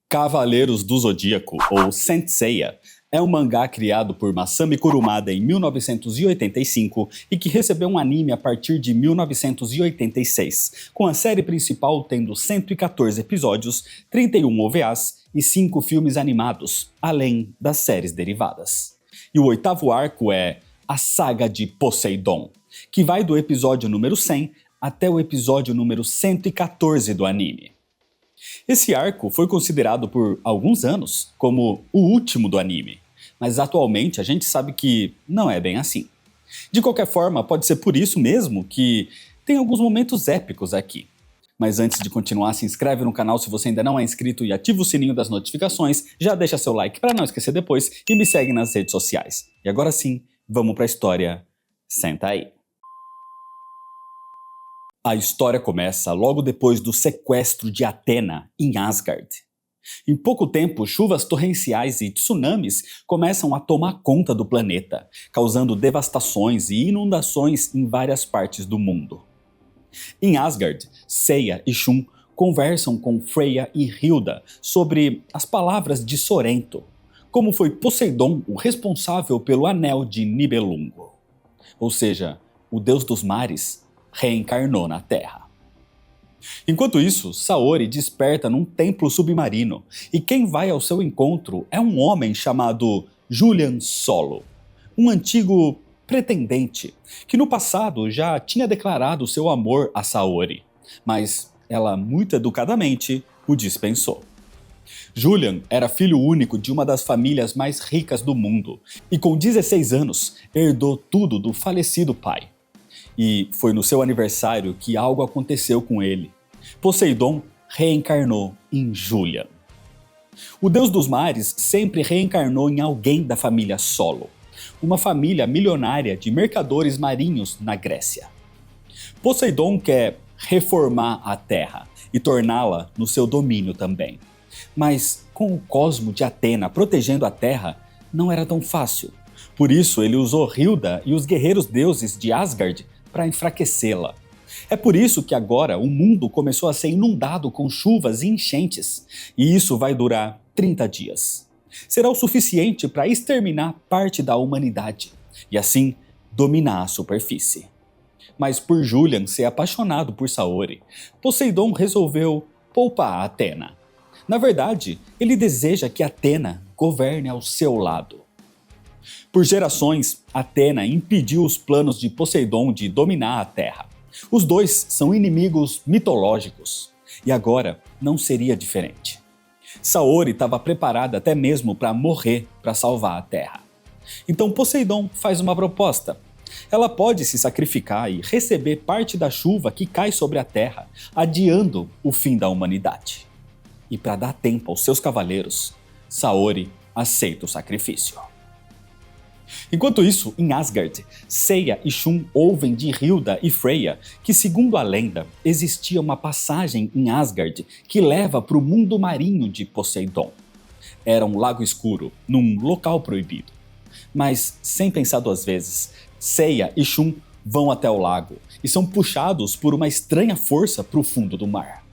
Cavaleiros do Zodíaco, ou Saint Seiya, é um mangá criado por Masami Kurumada em 1985 e que recebeu um anime a partir de 1986, com a série principal tendo 114 episódios, 31 OVAs e 5 filmes animados, além das séries derivadas. E o oitavo arco é a Saga de Poseidon, que vai do episódio número 100 até o episódio número 114 do anime. Esse arco foi considerado por alguns anos como o último do anime, mas atualmente a gente sabe que não é bem assim. De qualquer forma, pode ser por isso mesmo que tem alguns momentos épicos aqui. Mas antes de continuar, se inscreve no canal se você ainda não é inscrito e ativa o sininho das notificações, já deixa seu like para não esquecer depois e me segue nas redes sociais. E agora sim, vamos para a história. Senta aí. A história começa logo depois do sequestro de Athena em Asgard. Em pouco tempo, chuvas torrenciais e tsunamis começam a tomar conta do planeta, causando devastações e inundações em várias partes do mundo. Em Asgard, Seiya e Shun conversam com Freya e Hilda sobre as palavras de Sorento, como foi Poseidon o responsável pelo Anel de Nibelungo. Ou seja, o deus dos mares reencarnou na Terra. Enquanto isso, Saori desperta num templo submarino e quem vai ao seu encontro é um homem chamado Julian Solo, um antigo pretendente que no passado já tinha declarado seu amor a Saori, mas ela muito educadamente o dispensou. Julian era filho único de uma das famílias mais ricas do mundo e com 16 anos herdou tudo do falecido pai. E foi no seu aniversário que algo aconteceu com ele. Poseidon reencarnou em Julian. O deus dos mares sempre reencarnou em alguém da família Solo, uma família milionária de mercadores marinhos na Grécia. Poseidon quer reformar a Terra e torná-la no seu domínio também. Mas com o cosmo de Atena protegendo a Terra, não era tão fácil. Por isso ele usou Hilda e os guerreiros deuses de Asgard para enfraquecê-la. É por isso que agora o mundo começou a ser inundado com chuvas e enchentes, e isso vai durar 30 dias. Será o suficiente para exterminar parte da humanidade, e assim dominar a superfície. Mas por Julian ser apaixonado por Saori, Poseidon resolveu poupar Athena. Na verdade, ele deseja que Athena governe ao seu lado. Por gerações, Athena impediu os planos de Poseidon de dominar a Terra. Os dois são inimigos mitológicos, e agora não seria diferente. Saori estava preparada até mesmo para morrer para salvar a Terra. Então Poseidon faz uma proposta. Ela pode se sacrificar e receber parte da chuva que cai sobre a Terra, adiando o fim da humanidade. E para dar tempo aos seus cavaleiros, Saori aceita o sacrifício. Enquanto isso, em Asgard, Seiya e Shun ouvem de Hilda e Freya que, segundo a lenda, existia uma passagem em Asgard que leva para o mundo marinho de Poseidon. Era um lago escuro, num local proibido. Mas, sem pensar duas vezes, Seiya e Shun vão até o lago e são puxados por uma estranha força para o fundo do mar.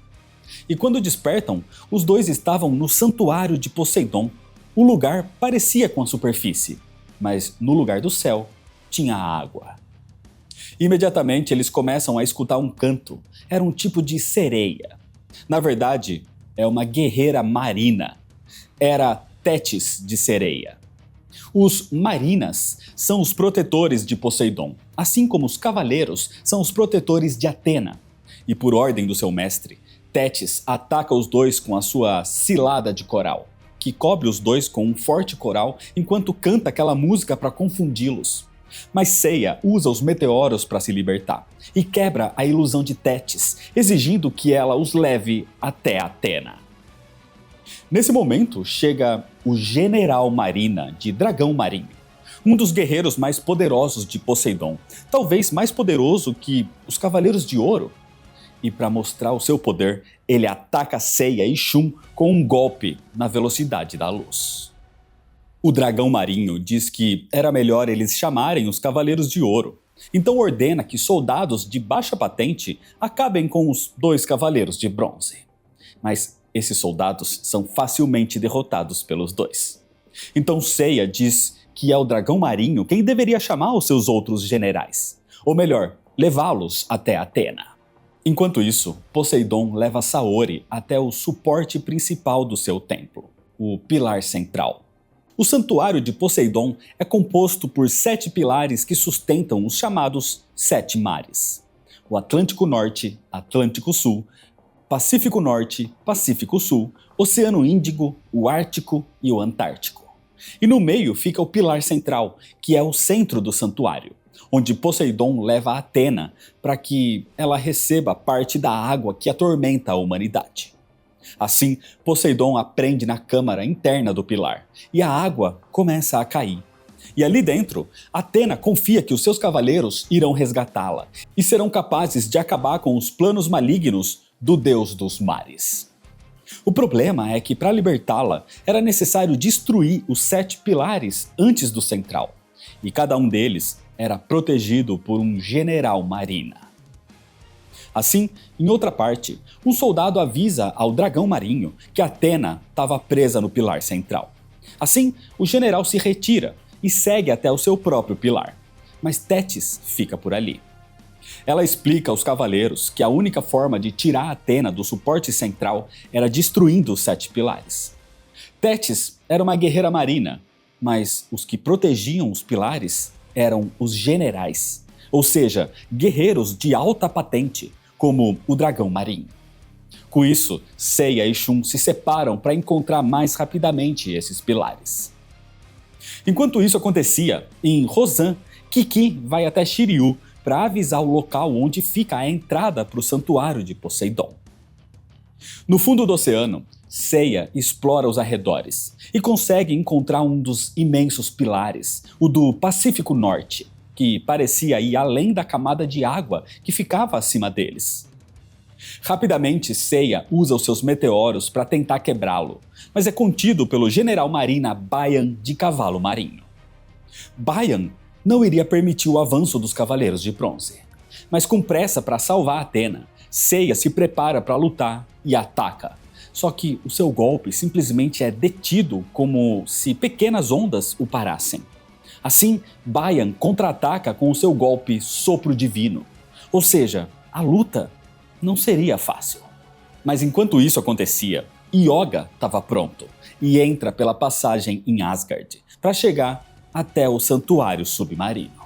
E quando despertam, os dois estavam no santuário de Poseidon. O lugar parecia com a superfície, mas no lugar do céu tinha água. Imediatamente eles começam a escutar um canto. Era um tipo de sereia. Na verdade, é uma guerreira marina. Era Tétis de sereia. Os marinas são os protetores de Poseidon, assim como os cavaleiros são os protetores de Atena. E por ordem do seu mestre, Tétis ataca os dois com a sua cilada de coral, que cobre os dois com um forte coral enquanto canta aquela música para confundi-los. Mas Seiya usa os meteoros para se libertar e quebra a ilusão de Tétis, exigindo que ela os leve até Atena. Nesse momento chega o General Marina de Dragão Marinho, um dos guerreiros mais poderosos de Poseidon, talvez mais poderoso que os Cavaleiros de Ouro. E para mostrar o seu poder, ele ataca Seiya e Shun com um golpe na velocidade da luz. O dragão marinho diz que era melhor eles chamarem os Cavaleiros de Ouro, então ordena que soldados de baixa patente acabem com os dois Cavaleiros de Bronze. Mas esses soldados são facilmente derrotados pelos dois. Então Seiya diz que é o dragão marinho quem deveria chamar os seus outros generais, ou melhor, levá-los até Atena. Enquanto isso, Poseidon leva Saori até o suporte principal do seu templo, o Pilar Central. O santuário de Poseidon é composto por 7 pilares que sustentam os chamados 7 mares: o Atlântico Norte, Atlântico Sul, Pacífico Norte, Pacífico Sul, Oceano Índico, o Ártico e o Antártico. E no meio fica o pilar central, que é o centro do santuário, onde Poseidon leva Atena para que ela receba parte da água que atormenta a humanidade. Assim, Poseidon aprende na câmara interna do pilar, e a água começa a cair. E ali dentro, Atena confia que os seus cavaleiros irão resgatá-la, e serão capazes de acabar com os planos malignos do deus dos mares. O problema é que para libertá-la, era necessário destruir os 7 pilares antes do central, e cada um deles era protegido por um general marina. Assim, em outra parte, um soldado avisa ao dragão marinho que Atena estava presa no pilar central. Assim, o general se retira e segue até o seu próprio pilar, mas Tétis fica por ali. Ela explica aos cavaleiros que a única forma de tirar Atena do suporte central era destruindo os 7 pilares. Tétis era uma guerreira marina, mas os que protegiam os pilares eram os generais, ou seja, guerreiros de alta patente, como o dragão marinho. Com isso, Seiya e Shun se separam para encontrar mais rapidamente esses pilares. Enquanto isso acontecia, em Rosan, Kiki vai até Shiryu para avisar o local onde fica a entrada para o santuário de Poseidon. No fundo do oceano, Seiya explora os arredores e consegue encontrar um dos imensos pilares, o do Pacífico Norte, que parecia ir além da camada de água que ficava acima deles. Rapidamente, Seiya usa os seus meteoros para tentar quebrá-lo, mas é contido pelo general marina Bayan de Cavalo Marinho. Bayan não iria permitir o avanço dos Cavaleiros de Bronze, mas com pressa para salvar Atena, Seiya se prepara para lutar e ataca. Só que o seu golpe simplesmente é detido como se pequenas ondas o parassem. Assim, Bayan contra-ataca com o seu golpe Sopro Divino. Ou seja, a luta não seria fácil. Mas enquanto isso acontecia, Yoga estava pronto e entra pela passagem em Asgard para chegar até o santuário submarino.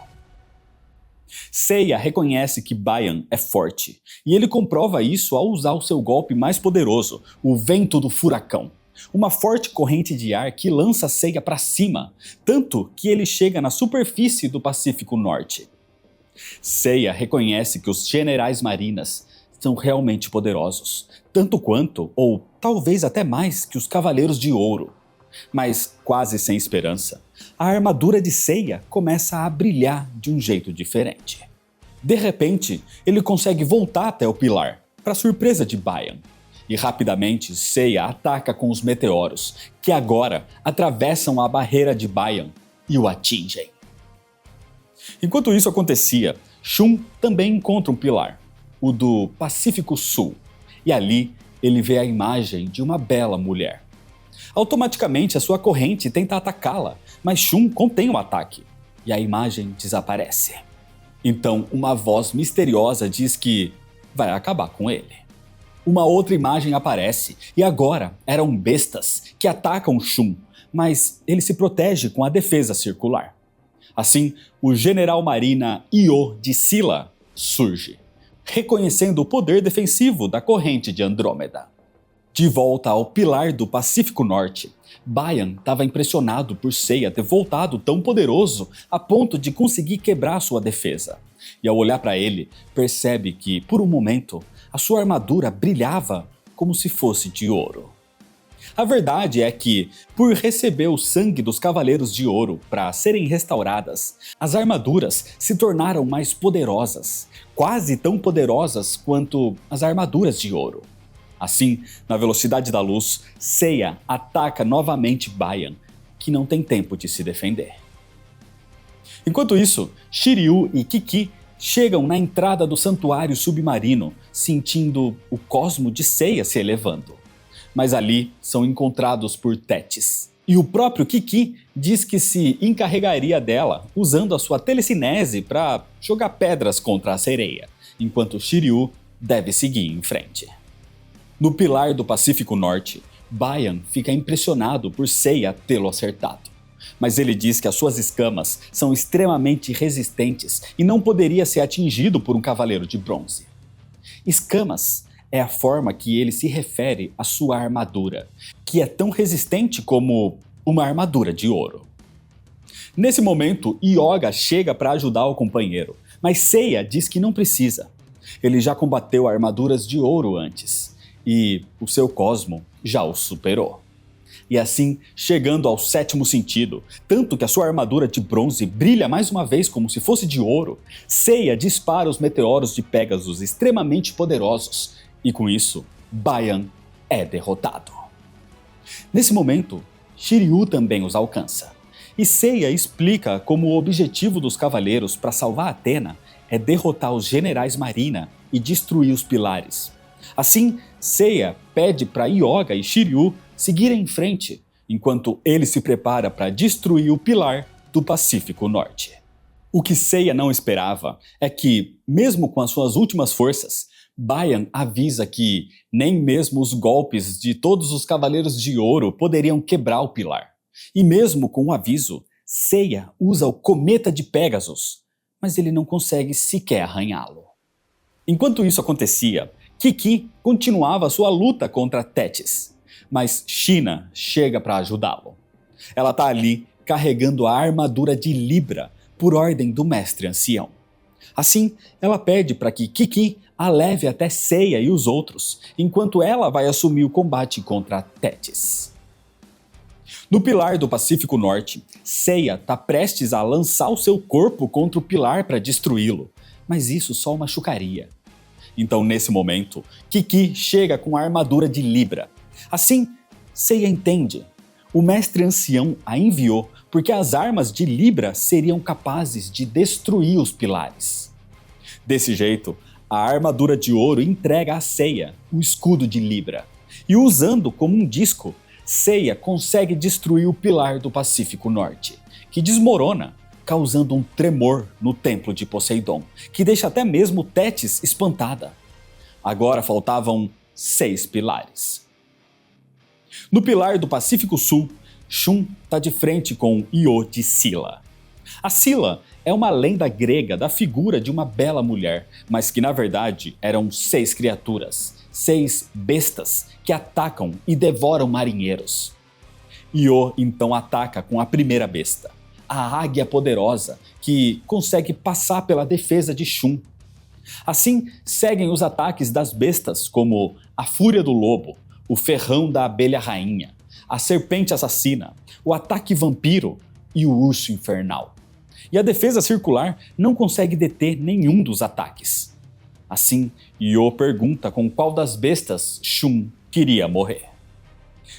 Seiya reconhece que Bayan é forte, e ele comprova isso ao usar o seu golpe mais poderoso, o Vento do Furacão. Uma forte corrente de ar que lança Seiya para cima, tanto que ele chega na superfície do Pacífico Norte. Seiya reconhece que os generais marinas são realmente poderosos, tanto quanto, ou talvez até mais, que os Cavaleiros de Ouro. Mas, quase sem esperança, a armadura de Seiya começa a brilhar de um jeito diferente. De repente, ele consegue voltar até o pilar, para surpresa de Bayan. E rapidamente, Seiya ataca com os meteoros, que agora atravessam a barreira de Bayan e o atingem. Enquanto isso acontecia, Shun também encontra um pilar, o do Pacífico Sul, e ali ele vê a imagem de uma bela mulher. Automaticamente a sua corrente tenta atacá-la, mas Shun contém o ataque, e a imagem desaparece. Então uma voz misteriosa diz que vai acabar com ele. Uma outra imagem aparece, e agora eram bestas que atacam Shun, mas ele se protege com a defesa circular. Assim, o general marina Io de Scylla surge, reconhecendo o poder defensivo da corrente de Andrômeda. De volta ao pilar do Pacífico Norte, Bayan estava impressionado por Seiya ter voltado tão poderoso a ponto de conseguir quebrar sua defesa. E ao olhar para ele, percebe que, por um momento, a sua armadura brilhava como se fosse de ouro. A verdade é que, por receber o sangue dos Cavaleiros de Ouro para serem restauradas, as armaduras se tornaram mais poderosas, quase tão poderosas quanto as armaduras de ouro. Assim, na velocidade da luz, Seiya ataca novamente Bayan, que não tem tempo de se defender. Enquanto isso, Shiryu e Kiki chegam na entrada do santuário submarino, sentindo o cosmo de Seiya se elevando. mas ali são encontrados por Tétis. E o próprio Kiki diz que se encarregaria dela usando a sua telecinese para jogar pedras contra a sereia, enquanto Shiryu deve seguir em frente. No pilar do Pacífico Norte, Bayan fica impressionado por Seiya tê-lo acertado. Mas ele diz que as suas escamas são extremamente resistentes e não poderia ser atingido por um cavaleiro de bronze. Escamas é a forma que ele se refere à sua armadura, que é tão resistente como uma armadura de ouro. Nesse momento, Hyoga chega para ajudar o companheiro, mas Seiya diz que não precisa. Ele já combateu armaduras de ouro antes, e o seu Cosmo já o superou. E assim, chegando ao sétimo sentido, tanto que a sua armadura de bronze brilha mais uma vez como se fosse de ouro, Seiya dispara os meteoros de Pégasus extremamente poderosos, e com isso, Bayan é derrotado. Nesse momento, Shiryu também os alcança, e Seiya explica como o objetivo dos cavaleiros para salvar Athena é derrotar os generais Marina e destruir os pilares. Assim, Seiya pede para Hyoga e Shiryu seguirem em frente, enquanto ele se prepara para destruir o pilar do Pacífico Norte. O que Seiya não esperava é que, mesmo com as suas últimas forças, Bayan avisa que nem mesmo os golpes de todos os Cavaleiros de Ouro poderiam quebrar o pilar. E mesmo com o aviso, Seiya usa o Cometa de Pégasus, mas ele não consegue sequer arranhá-lo. Enquanto isso acontecia, Kiki continuava sua luta contra Tétis, mas China chega para ajudá-lo. Ela está ali carregando a armadura de Libra por ordem do mestre ancião. Assim, ela pede para que Kiki a leve até Seiya e os outros, enquanto ela vai assumir o combate contra Tétis. No pilar do Pacífico Norte, Seiya está prestes a lançar o seu corpo contra o pilar para destruí-lo, mas isso só o machucaria. Então, nesse momento, Kiki chega com a armadura de Libra. Assim, Seiya entende. O mestre ancião a enviou porque as armas de Libra seriam capazes de destruir os pilares. Desse jeito, a armadura de ouro entrega a Seiya o escudo de Libra. E usando como um disco, Seiya consegue destruir o pilar do Pacífico Norte, que desmorona, causando um tremor no templo de Poseidon, que deixa até mesmo Tétis espantada. Agora faltavam 6 pilares. No pilar do Pacífico Sul, Shun está de frente com Io de Scylla. A Scylla é uma lenda grega da figura de uma bela mulher, mas que na verdade eram 6 criaturas, 6 bestas que atacam e devoram marinheiros. Io então ataca com a primeira besta, a Águia Poderosa, que consegue passar pela defesa de Shun. Assim, seguem os ataques das bestas como a Fúria do Lobo, o Ferrão da Abelha Rainha, a Serpente Assassina, o Ataque Vampiro e o Urso Infernal. E a defesa circular não consegue deter nenhum dos ataques. Assim, Io pergunta com qual das bestas Shun queria morrer.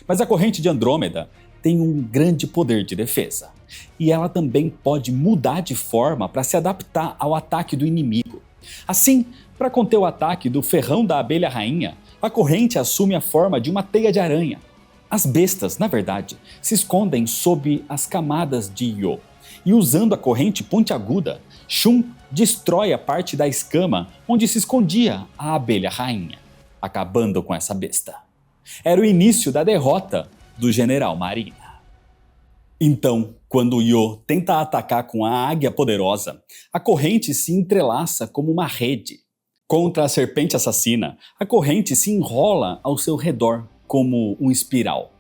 Mas a corrente de Andrômeda tem um grande poder de defesa, e ela também pode mudar de forma para se adaptar ao ataque do inimigo. Assim, para conter o ataque do Ferrão da Abelha Rainha, a corrente assume a forma de uma teia de aranha. As bestas, na verdade, se escondem sob as camadas de Io, e usando a corrente pontiaguda, Shun destrói a parte da escama onde se escondia a Abelha Rainha, acabando com essa besta. Era o início da derrota do General Marina. Então, quando Io tenta atacar com a Águia Poderosa, a corrente se entrelaça como uma rede. Contra a Serpente Assassina, a corrente se enrola ao seu redor como um espiral.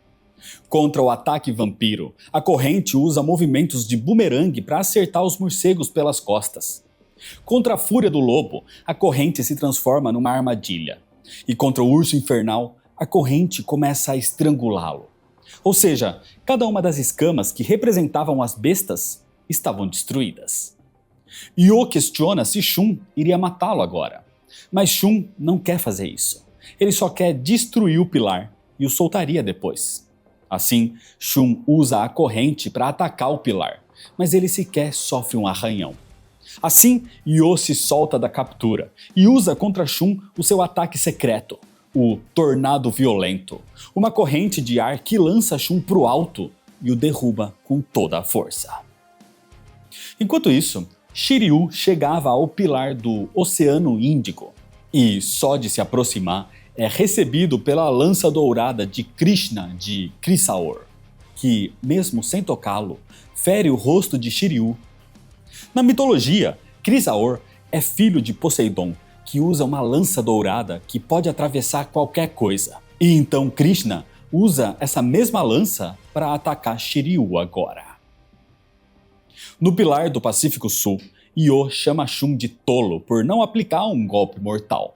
Contra o Ataque Vampiro, a corrente usa movimentos de bumerangue para acertar os morcegos pelas costas. Contra a Fúria do Lobo, a corrente se transforma numa armadilha. E contra o Urso Infernal, a corrente começa a estrangulá-lo. Ou seja, cada uma das escamas que representavam as bestas estavam destruídas. Io questiona se Shun iria matá-lo agora. Mas Shun não quer fazer isso. Ele só quer destruir o pilar e o soltaria depois. Assim, Shun usa a corrente para atacar o pilar, mas ele sequer sofre um arranhão. Assim, Io se solta da captura e usa contra Shun o seu ataque secreto, o Tornado Violento, uma corrente de ar que lança Shun para o alto e o derruba com toda a força. Enquanto isso, Shiryu chegava ao pilar do Oceano Índico e, só de se aproximar, é recebido pela lança dourada de Krishna de Chrysaor, que, mesmo sem tocá-lo, fere o rosto de Shiryu. Na mitologia, Chrysaor é filho de Poseidon, que usa uma lança dourada que pode atravessar qualquer coisa. E então Krishna usa essa mesma lança para atacar Shiryu agora. No pilar do Pacífico Sul, Io chama Shun de tolo por não aplicar um golpe mortal.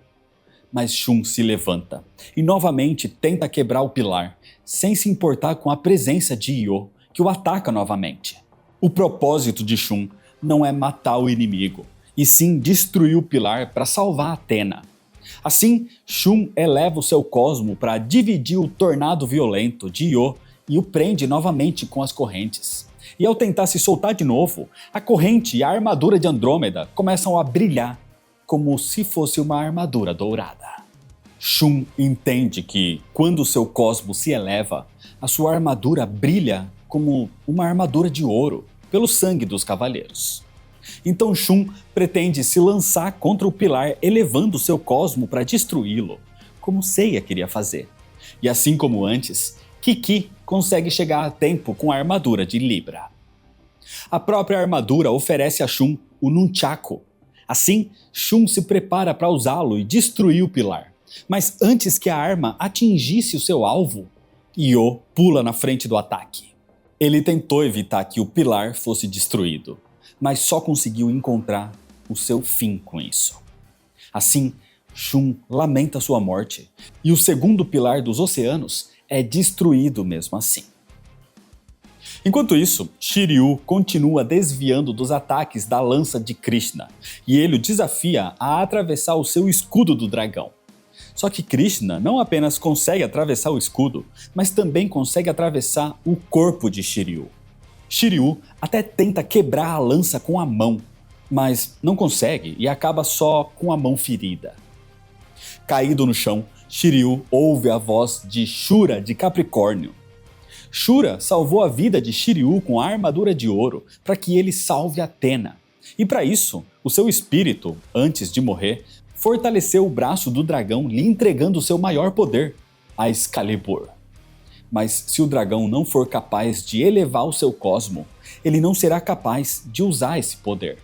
Mas Shun se levanta e novamente tenta quebrar o pilar, sem se importar com a presença de Io, que o ataca novamente. O propósito de Shun não é matar o inimigo, e sim destruir o pilar para salvar Athena. Assim, Shun eleva o seu cosmo para dividir o tornado violento de Io e o prende novamente com as correntes. E ao tentar se soltar de novo, a corrente e a armadura de Andrômeda começam a brilhar, como se fosse uma armadura dourada. Shun entende que, quando seu cosmo se eleva, a sua armadura brilha como uma armadura de ouro, pelo sangue dos cavaleiros. Então Shun pretende se lançar contra o pilar, elevando seu cosmo para destruí-lo, como Seiya queria fazer. E assim como antes, Kiki consegue chegar a tempo com a armadura de Libra. A própria armadura oferece a Shun o Nunchaku. Assim, Shun se prepara para usá-lo e destruir o pilar. Mas antes que a arma atingisse o seu alvo, Io pula na frente do ataque. Ele tentou evitar que o pilar fosse destruído, mas só conseguiu encontrar o seu fim com isso. Assim, Shun lamenta sua morte, e o segundo pilar dos oceanos é destruído mesmo assim. Enquanto isso, Shiryu continua desviando dos ataques da lança de Krishna, e ele o desafia a atravessar o seu escudo do dragão. Só que Krishna não apenas consegue atravessar o escudo, mas também consegue atravessar o corpo de Shiryu. Shiryu até tenta quebrar a lança com a mão, mas não consegue e acaba só com a mão ferida. Caído no chão, Shiryu ouve a voz de Shura de Capricórnio. Shura salvou a vida de Shiryu com a armadura de ouro para que ele salve Athena. E para isso, o seu espírito, antes de morrer, fortaleceu o braço do dragão, lhe entregando o seu maior poder, a Excalibur. Mas se o dragão não for capaz de elevar o seu cosmo, ele não será capaz de usar esse poder.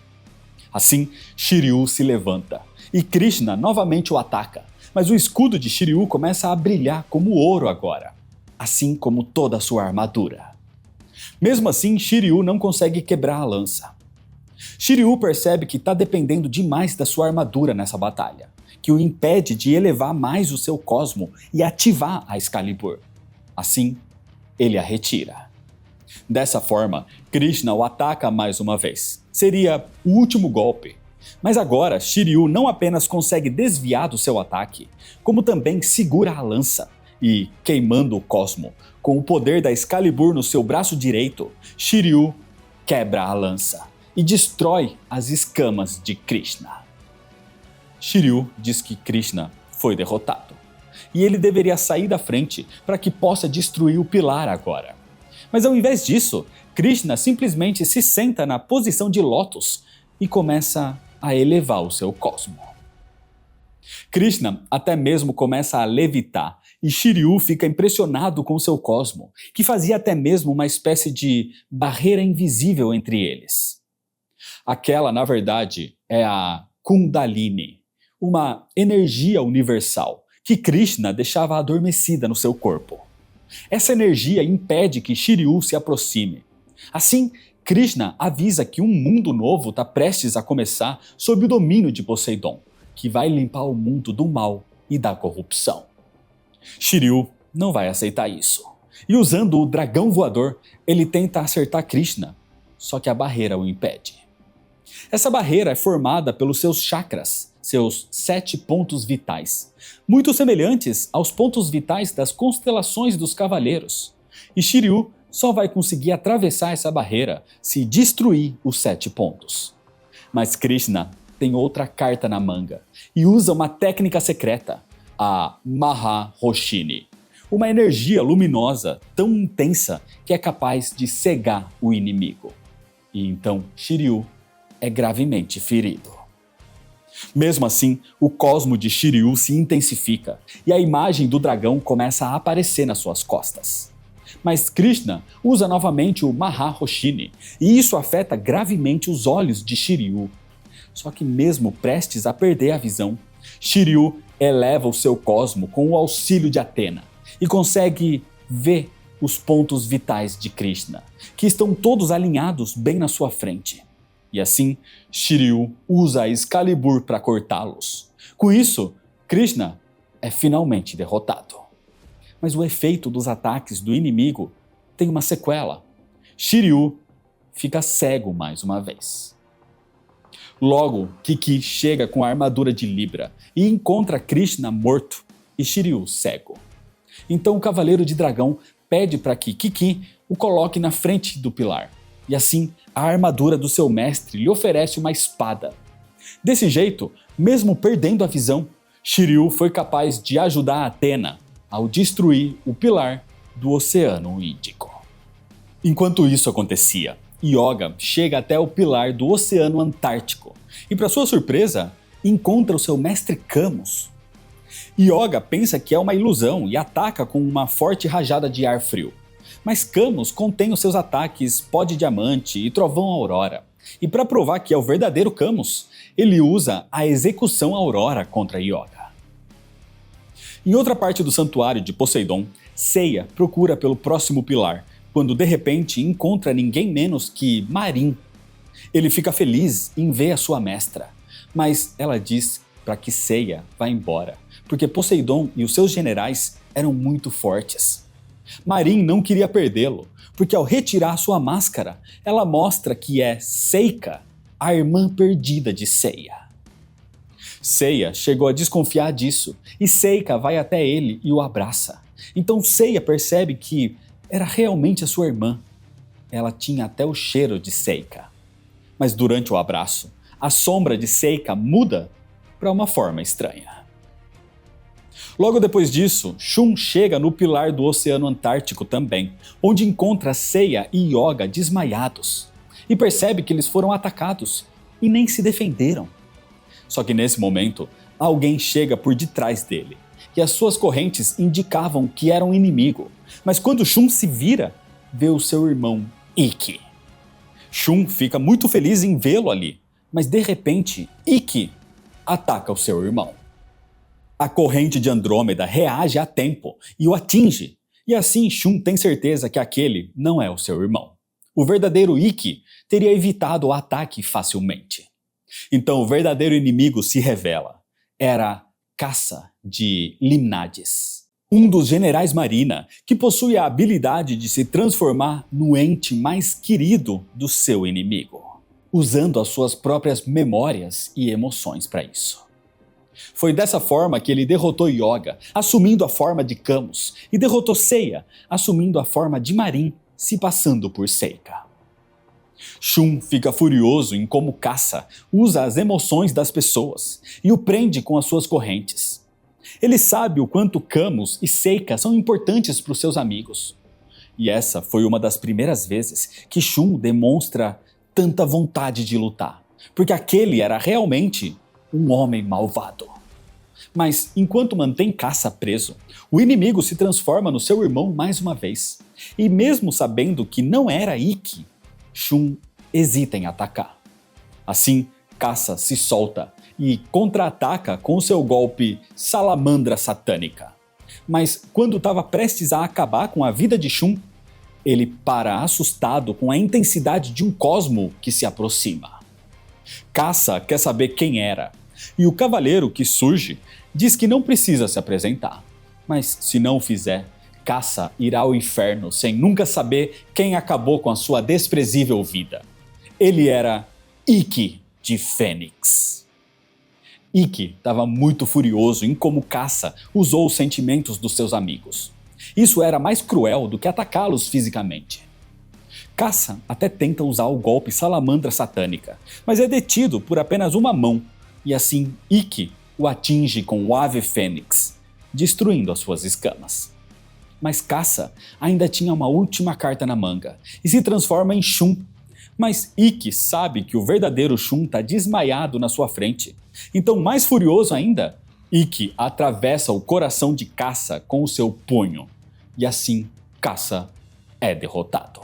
Assim, Shiryu se levanta, e Krishna novamente o ataca, mas o escudo de Shiryu começa a brilhar como ouro agora, assim como toda a sua armadura. Mesmo assim, Shiryu não consegue quebrar a lança. Shiryu percebe que está dependendo demais da sua armadura nessa batalha, que o impede de elevar mais o seu cosmo e ativar a Excalibur. Assim, ele a retira. Dessa forma, Krishna o ataca mais uma vez. Seria o último golpe. Mas agora, Shiryu não apenas consegue desviar do seu ataque, como também segura a lança e, queimando o cosmo, com o poder da Excalibur no seu braço direito, Shiryu quebra a lança e destrói as escamas de Krishna. Shiryu diz que Krishna foi derrotado, e ele deveria sair da frente para que possa destruir o pilar agora. Mas ao invés disso, Krishna simplesmente se senta na posição de lótus e começa a elevar o seu cosmo. Krishna até mesmo começa a levitar, e Shiryu fica impressionado com seu cosmo, que fazia até mesmo uma espécie de barreira invisível entre eles. Aquela, na verdade, é a Kundalini, uma energia universal que Krishna deixava adormecida no seu corpo. Essa energia impede que Shiryu se aproxime. Assim, Krishna avisa que um mundo novo está prestes a começar sob o domínio de Poseidon, que vai limpar o mundo do mal e da corrupção. Shiryu não vai aceitar isso. E usando o dragão voador, ele tenta acertar Krishna, só que a barreira o impede. Essa barreira é formada pelos seus chakras, seus 7 pontos vitais, muito semelhantes aos pontos vitais das constelações dos cavaleiros. E Shiryu só vai conseguir atravessar essa barreira se destruir os 7 pontos. Mas Krishna tem outra carta na manga e usa uma técnica secreta, a Maha-Roshini, uma energia luminosa tão intensa que é capaz de cegar o inimigo. E então Shiryu é gravemente ferido. Mesmo assim, o cosmo de Shiryu se intensifica e a imagem do dragão começa a aparecer nas suas costas. Mas Krishna usa novamente o Maha-Roshini e isso afeta gravemente os olhos de Shiryu. Só que mesmo prestes a perder a visão, Shiryu eleva o seu cosmo com o auxílio de Atena e consegue ver os pontos vitais de Krishna, que estão todos alinhados bem na sua frente. E assim, Shiryu usa a Excalibur para cortá-los. Com isso, Krishna é finalmente derrotado. Mas o efeito dos ataques do inimigo tem uma sequela. Shiryu fica cego mais uma vez. Logo, Kiki chega com a armadura de Libra e encontra Krishna morto e Shiryu cego. Então o Cavaleiro de Dragão pede para que Kiki o coloque na frente do pilar. E assim, a armadura do seu mestre lhe oferece uma espada. Desse jeito, mesmo perdendo a visão, Shiryu foi capaz de ajudar Atena ao destruir o pilar do Oceano Índico. Enquanto isso acontecia, Yoga chega até o pilar do Oceano Antártico e, para sua surpresa, encontra o seu mestre Camus. Yoga pensa que é uma ilusão e ataca com uma forte rajada de ar frio. Mas Camus contém os seus ataques Pó de Diamante e Trovão Aurora. E para provar que é o verdadeiro Camus, ele usa a Execução Aurora contra Yoga. Em outra parte do santuário de Poseidon, Seiya procura pelo próximo pilar, quando de repente encontra ninguém menos que Marin. Ele fica feliz em ver a sua mestra, mas ela diz para que Seiya vá embora, porque Poseidon e os seus generais eram muito fortes. Marin não queria perdê-lo, porque ao retirar sua máscara, ela mostra que é Seika, a irmã perdida de Seiya. Seiya chegou a desconfiar disso, e Seika vai até ele e o abraça. Então Seiya percebe que era realmente a sua irmã. Ela tinha até o cheiro de Seika. Mas durante o abraço, a sombra de Seika muda para uma forma estranha. Logo depois disso, Shun chega no pilar do Oceano Antártico também, onde encontra Seiya e Yoga desmaiados, e percebe que eles foram atacados e nem se defenderam. Só que nesse momento, alguém chega por detrás dele, e as suas correntes indicavam que era um inimigo, mas quando Shun se vira, vê o seu irmão Ikki. Shun fica muito feliz em vê-lo ali, mas de repente, Ikki ataca o seu irmão. A corrente de Andrômeda reage a tempo e o atinge, e assim Shun tem certeza que aquele não é o seu irmão. O verdadeiro Ikki teria evitado o ataque facilmente. Então o verdadeiro inimigo se revela. Era Kassa de Limnades, um dos generais Marina que possui a habilidade de se transformar no ente mais querido do seu inimigo, usando as suas próprias memórias e emoções para isso. Foi dessa forma que ele derrotou Yoga, assumindo a forma de Camus, e derrotou Seiya, assumindo a forma de Marin, se passando por Seika. Shun fica furioso em como Kassa usa as emoções das pessoas e o prende com as suas correntes. Ele sabe o quanto Camus e Seika são importantes para os seus amigos. E essa foi uma das primeiras vezes que Shun demonstra tanta vontade de lutar, porque aquele era realmente um homem malvado. Mas enquanto mantém Kassa preso, o inimigo se transforma no seu irmão mais uma vez. E mesmo sabendo que não era Ikki, Shun hesita em atacar. Assim, Kassa se solta e contra-ataca com o seu golpe Salamandra Satânica. Mas quando estava prestes a acabar com a vida de Shun, ele para assustado com a intensidade de um cosmo que se aproxima. Kassa quer saber quem era, e o cavaleiro que surge diz que não precisa se apresentar, mas se não o fizer, Kassa irá ao inferno sem nunca saber quem acabou com a sua desprezível vida. Ele era Ikki de Fênix. Ikki estava muito furioso em como Kassa usou os sentimentos dos seus amigos. Isso era mais cruel do que atacá-los fisicamente. Kassa até tenta usar o golpe Salamandra Satânica, mas é detido por apenas uma mão, e assim Ikki o atinge com o Ave Fênix, destruindo as suas escamas. Mas Caça ainda tinha uma última carta na manga e se transforma em Shun. Mas Ikki sabe que o verdadeiro Shun está desmaiado na sua frente. Então, mais furioso ainda, Ikki atravessa o coração de Caça com o seu punho. E assim, Caça é derrotado.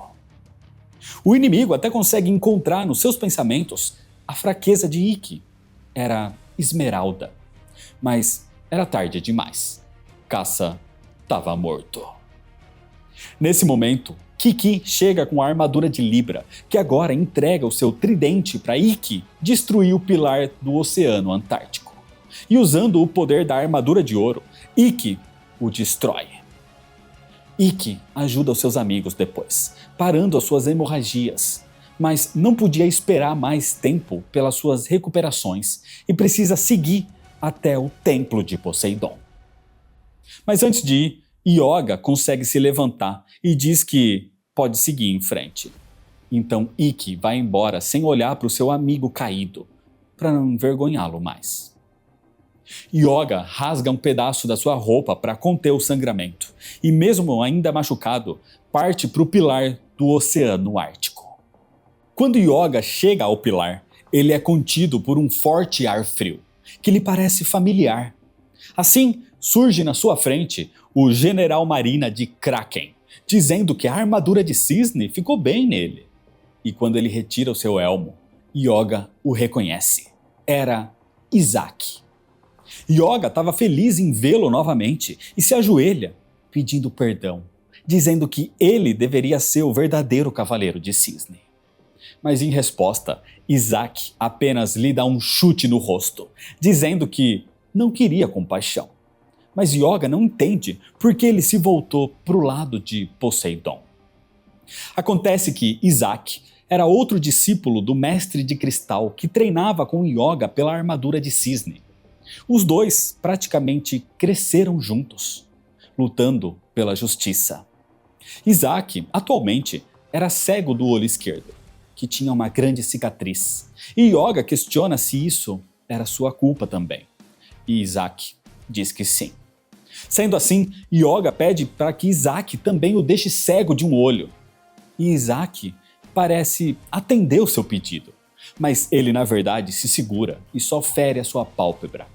O inimigo até consegue encontrar nos seus pensamentos a fraqueza de Ikki. Era Esmeralda. Mas era tarde demais. Caça estava morto. Nesse momento, Kiki chega com a armadura de Libra, que agora entrega o seu tridente para Ikki destruir o pilar do Oceano Antártico. E usando o poder da armadura de ouro, Ikki o destrói. Ikki ajuda os seus amigos depois, parando as suas hemorragias, mas não podia esperar mais tempo pelas suas recuperações e precisa seguir até o Templo de Poseidon. Mas antes de ir, Hyoga consegue se levantar e diz que pode seguir em frente. Então Ikki vai embora sem olhar para o seu amigo caído, para não envergonhá-lo mais. Hyoga rasga um pedaço da sua roupa para conter o sangramento e, mesmo ainda machucado, parte para o pilar do Oceano Ártico. Quando Hyoga chega ao pilar, ele é contido por um forte ar frio, que lhe parece familiar. Assim, surge na sua frente o General Marina de Kraken, dizendo que a armadura de cisne ficou bem nele. E quando ele retira o seu elmo, Hyoga o reconhece. Era Izaki. Hyoga estava feliz em vê-lo novamente e se ajoelha, pedindo perdão, dizendo que ele deveria ser o verdadeiro Cavaleiro de Cisne. Mas em resposta, Izaki apenas lhe dá um chute no rosto, dizendo que não queria compaixão. Mas Hyoga não entende porque ele se voltou para o lado de Poseidon. Acontece que Izaki era outro discípulo do Mestre de Cristal que treinava com Hyoga pela armadura de cisne. Os dois praticamente cresceram juntos, lutando pela justiça. Izaki, atualmente, era cego do olho esquerdo, que tinha uma grande cicatriz, e Hyoga questiona se isso era sua culpa também. E Izaki diz que sim. Sendo assim, Hyoga pede para que Izaki também o deixe cego de um olho. E Izaki parece atender o seu pedido, mas ele na verdade se segura e só fere a sua pálpebra.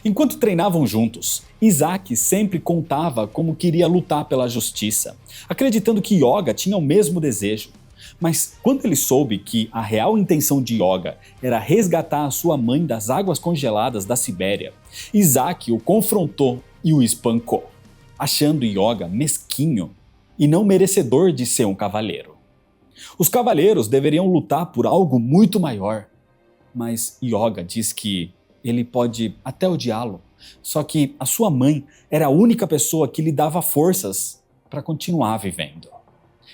Enquanto treinavam juntos, Izaki sempre contava como queria lutar pela justiça, acreditando que Hyoga tinha o mesmo desejo. Mas quando ele soube que a real intenção de Hyoga era resgatar a sua mãe das águas congeladas da Sibéria, Izaki o confrontou e o espancou, achando Hyoga mesquinho e não merecedor de ser um cavaleiro. Os cavaleiros deveriam lutar por algo muito maior, mas Hyoga diz que ele pode até odiá-lo, só que a sua mãe era a única pessoa que lhe dava forças para continuar vivendo.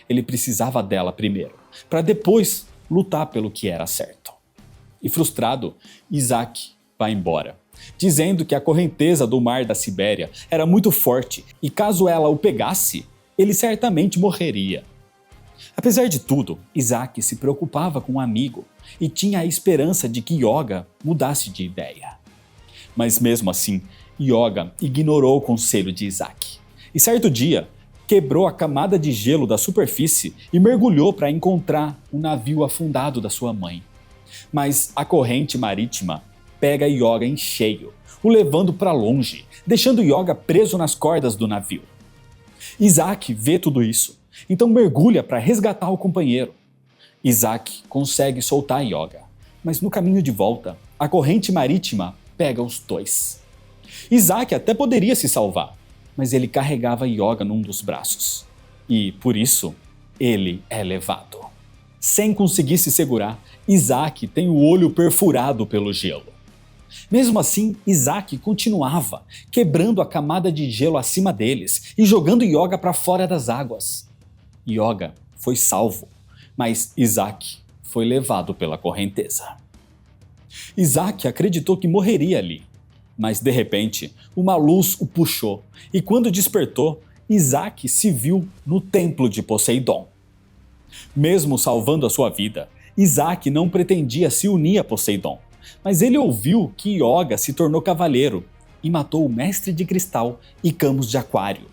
Ele precisava dela primeiro, para depois lutar pelo que era certo. E frustrado, Izaki vai embora, dizendo que a correnteza do mar da Sibéria era muito forte e caso ela o pegasse, ele certamente morreria. Apesar de tudo, Izaki se preocupava com um amigo e tinha a esperança de que Hyoga mudasse de ideia. Mas mesmo assim, Hyoga ignorou o conselho de Izaki. E certo dia, quebrou a camada de gelo da superfície e mergulhou para encontrar o navio afundado da sua mãe. Mas a corrente marítima pega Hyoga em cheio, o levando para longe, deixando Hyoga preso nas cordas do navio. Izaki vê tudo isso, então mergulha para resgatar o companheiro. Izaki consegue soltar Hyoga, mas no caminho de volta, a corrente marítima pega os dois. Izaki até poderia se salvar, mas ele carregava Hyoga num dos braços. E, por isso, ele é levado. Sem conseguir se segurar, Izaki tem o olho perfurado pelo gelo. Mesmo assim, Izaki continuava, quebrando a camada de gelo acima deles e jogando Hyoga para fora das águas. Hyoga foi salvo, mas Izaki foi levado pela correnteza. Izaki acreditou que morreria ali, mas de repente uma luz o puxou e quando despertou, Izaki se viu no templo de Poseidon. Mesmo salvando a sua vida, Izaki não pretendia se unir a Poseidon, mas ele ouviu que Hyoga se tornou cavaleiro e matou o Mestre de Cristal e Camus de Aquário.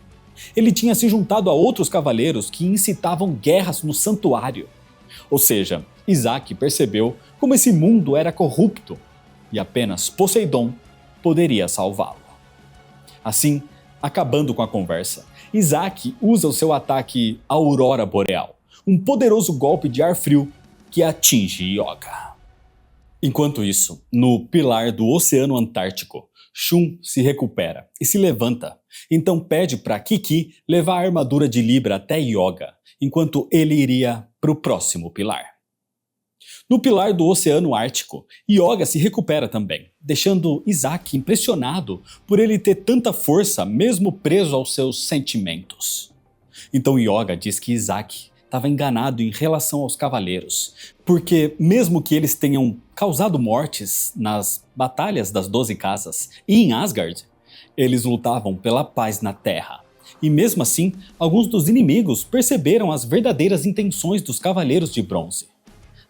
Ele tinha se juntado a outros cavaleiros que incitavam guerras no santuário. Ou seja, Isaac percebeu como esse mundo era corrupto e apenas Poseidon poderia salvá-lo. Assim, acabando com a conversa, Isaac usa o seu ataque Aurora Boreal, um poderoso golpe de ar frio que atinge Yoga. Enquanto isso, no pilar do Oceano Antártico, Shun se recupera e se levanta, então pede para Kiki levar a armadura de Libra até Yoga, enquanto ele iria para o próximo pilar. No pilar do Oceano Ártico, Yoga se recupera também, deixando Isaac impressionado por ele ter tanta força mesmo preso aos seus sentimentos. Então Yoga diz que Isaac estava enganado em relação aos cavaleiros, porque mesmo que eles tenham causado mortes nas batalhas das 12 casas e em Asgard, eles lutavam pela paz na Terra. E mesmo assim, alguns dos inimigos perceberam as verdadeiras intenções dos Cavaleiros de Bronze,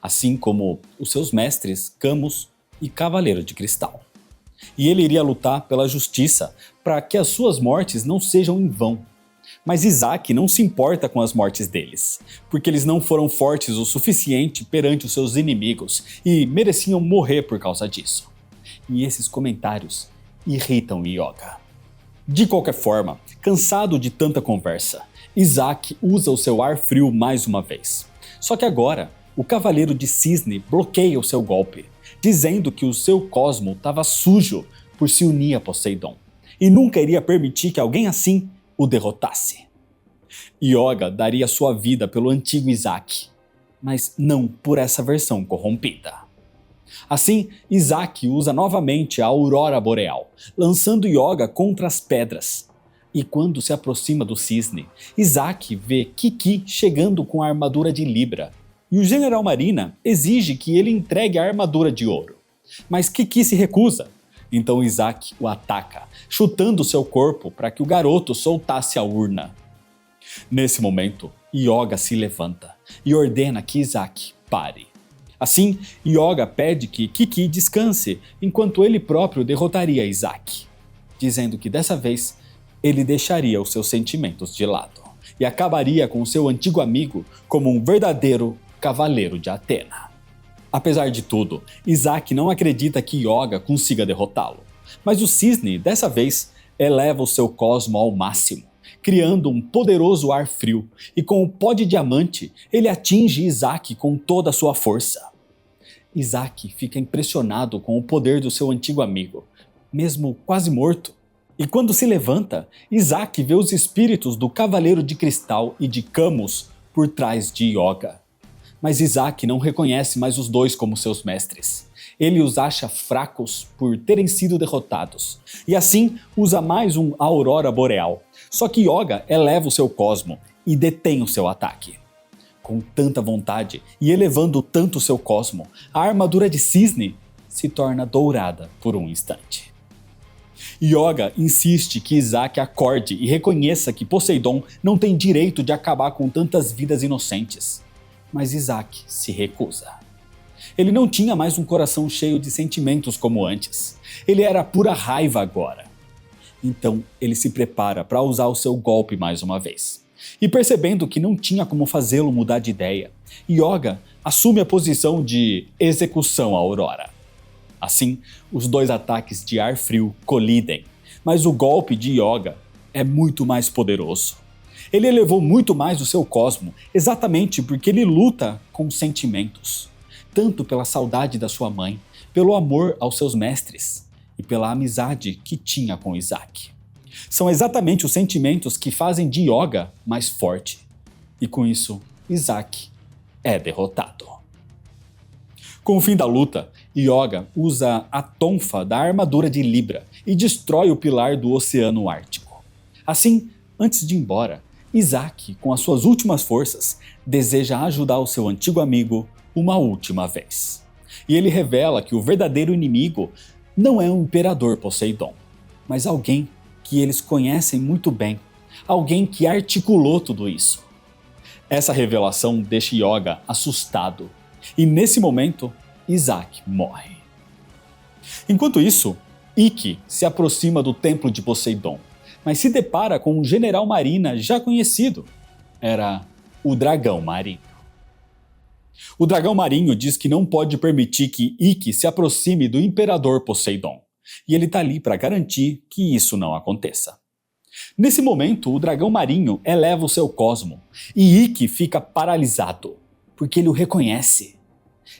assim como os seus mestres Camus e Cavaleiro de Cristal. E ele iria lutar pela justiça para que as suas mortes não sejam em vão. Mas Isaac não se importa com as mortes deles, porque eles não foram fortes o suficiente perante os seus inimigos e mereciam morrer por causa disso. E esses comentários irritam Yoga. De qualquer forma, cansado de tanta conversa, Isaac usa o seu ar frio mais uma vez. Só que agora, o Cavaleiro de Cisne bloqueia o seu golpe, dizendo que o seu cosmo estava sujo por se unir a Poseidon, e nunca iria permitir que alguém assim o derrotasse. Yoga daria sua vida pelo antigo Isaac, mas não por essa versão corrompida. Assim, Isaac usa novamente a Aurora Boreal, lançando Yoga contra as pedras. E quando se aproxima do cisne, Isaac vê Kiki chegando com a armadura de Libra, e o General Marina exige que ele entregue a armadura de ouro. Mas Kiki se recusa. Então Isaac o ataca, chutando seu corpo para que o garoto soltasse a urna. Nesse momento, Yoga se levanta e ordena que Isaac pare. Assim, Yoga pede que Kiki descanse enquanto ele próprio derrotaria Isaac, dizendo que dessa vez ele deixaria os seus sentimentos de lado e acabaria com seu antigo amigo como um verdadeiro cavaleiro de Atena. Apesar de tudo, Isaac não acredita que Yoga consiga derrotá-lo, mas o cisne, dessa vez, eleva o seu cosmo ao máximo, criando um poderoso ar frio, e com o pó de diamante, ele atinge Isaac com toda a sua força. Isaac fica impressionado com o poder do seu antigo amigo, mesmo quase morto. E quando se levanta, Isaac vê os espíritos do Cavaleiro de Cristal e de Camus por trás de Yoga. Mas Isaac não reconhece mais os dois como seus mestres. Ele os acha fracos por terem sido derrotados. E assim usa mais um Aurora Boreal. Só que Yoga eleva o seu cosmo e detém o seu ataque. Com tanta vontade e elevando tanto o seu cosmo, a armadura de cisne se torna dourada por um instante. Yoga insiste que Isaac acorde e reconheça que Poseidon não tem direito de acabar com tantas vidas inocentes. Mas Isaac se recusa. Ele não tinha mais um coração cheio de sentimentos como antes. Ele era pura raiva agora. Então ele se prepara para usar o seu golpe mais uma vez. E percebendo que não tinha como fazê-lo mudar de ideia, Yoga assume a posição de execução Aurora. Assim, os dois ataques de ar frio colidem, mas o golpe de Yoga é muito mais poderoso. Ele elevou muito mais o seu cosmo, exatamente porque ele luta com sentimentos, tanto pela saudade da sua mãe, pelo amor aos seus mestres e pela amizade que tinha com Isaac. São exatamente os sentimentos que fazem de Yoga mais forte, e com isso, Isaac é derrotado. Com o fim da luta, Yoga usa a tonfa da armadura de Libra e destrói o pilar do Oceano Ártico. Assim, antes de ir embora, Isaac, com as suas últimas forças, deseja ajudar o seu antigo amigo uma última vez. E ele revela que o verdadeiro inimigo não é o Imperador Poseidon, mas alguém que eles conhecem muito bem, alguém que articulou tudo isso. Essa revelação deixa Yoga assustado, e nesse momento, Isaac morre. Enquanto isso, Ikki se aproxima do templo de Poseidon, mas se depara com um general marina já conhecido. Era o dragão marinho. O dragão marinho diz que não pode permitir que Ikki se aproxime do imperador Poseidon, e ele está ali para garantir que isso não aconteça. Nesse momento, o dragão marinho eleva o seu cosmo, e Ikki fica paralisado, porque ele o reconhece.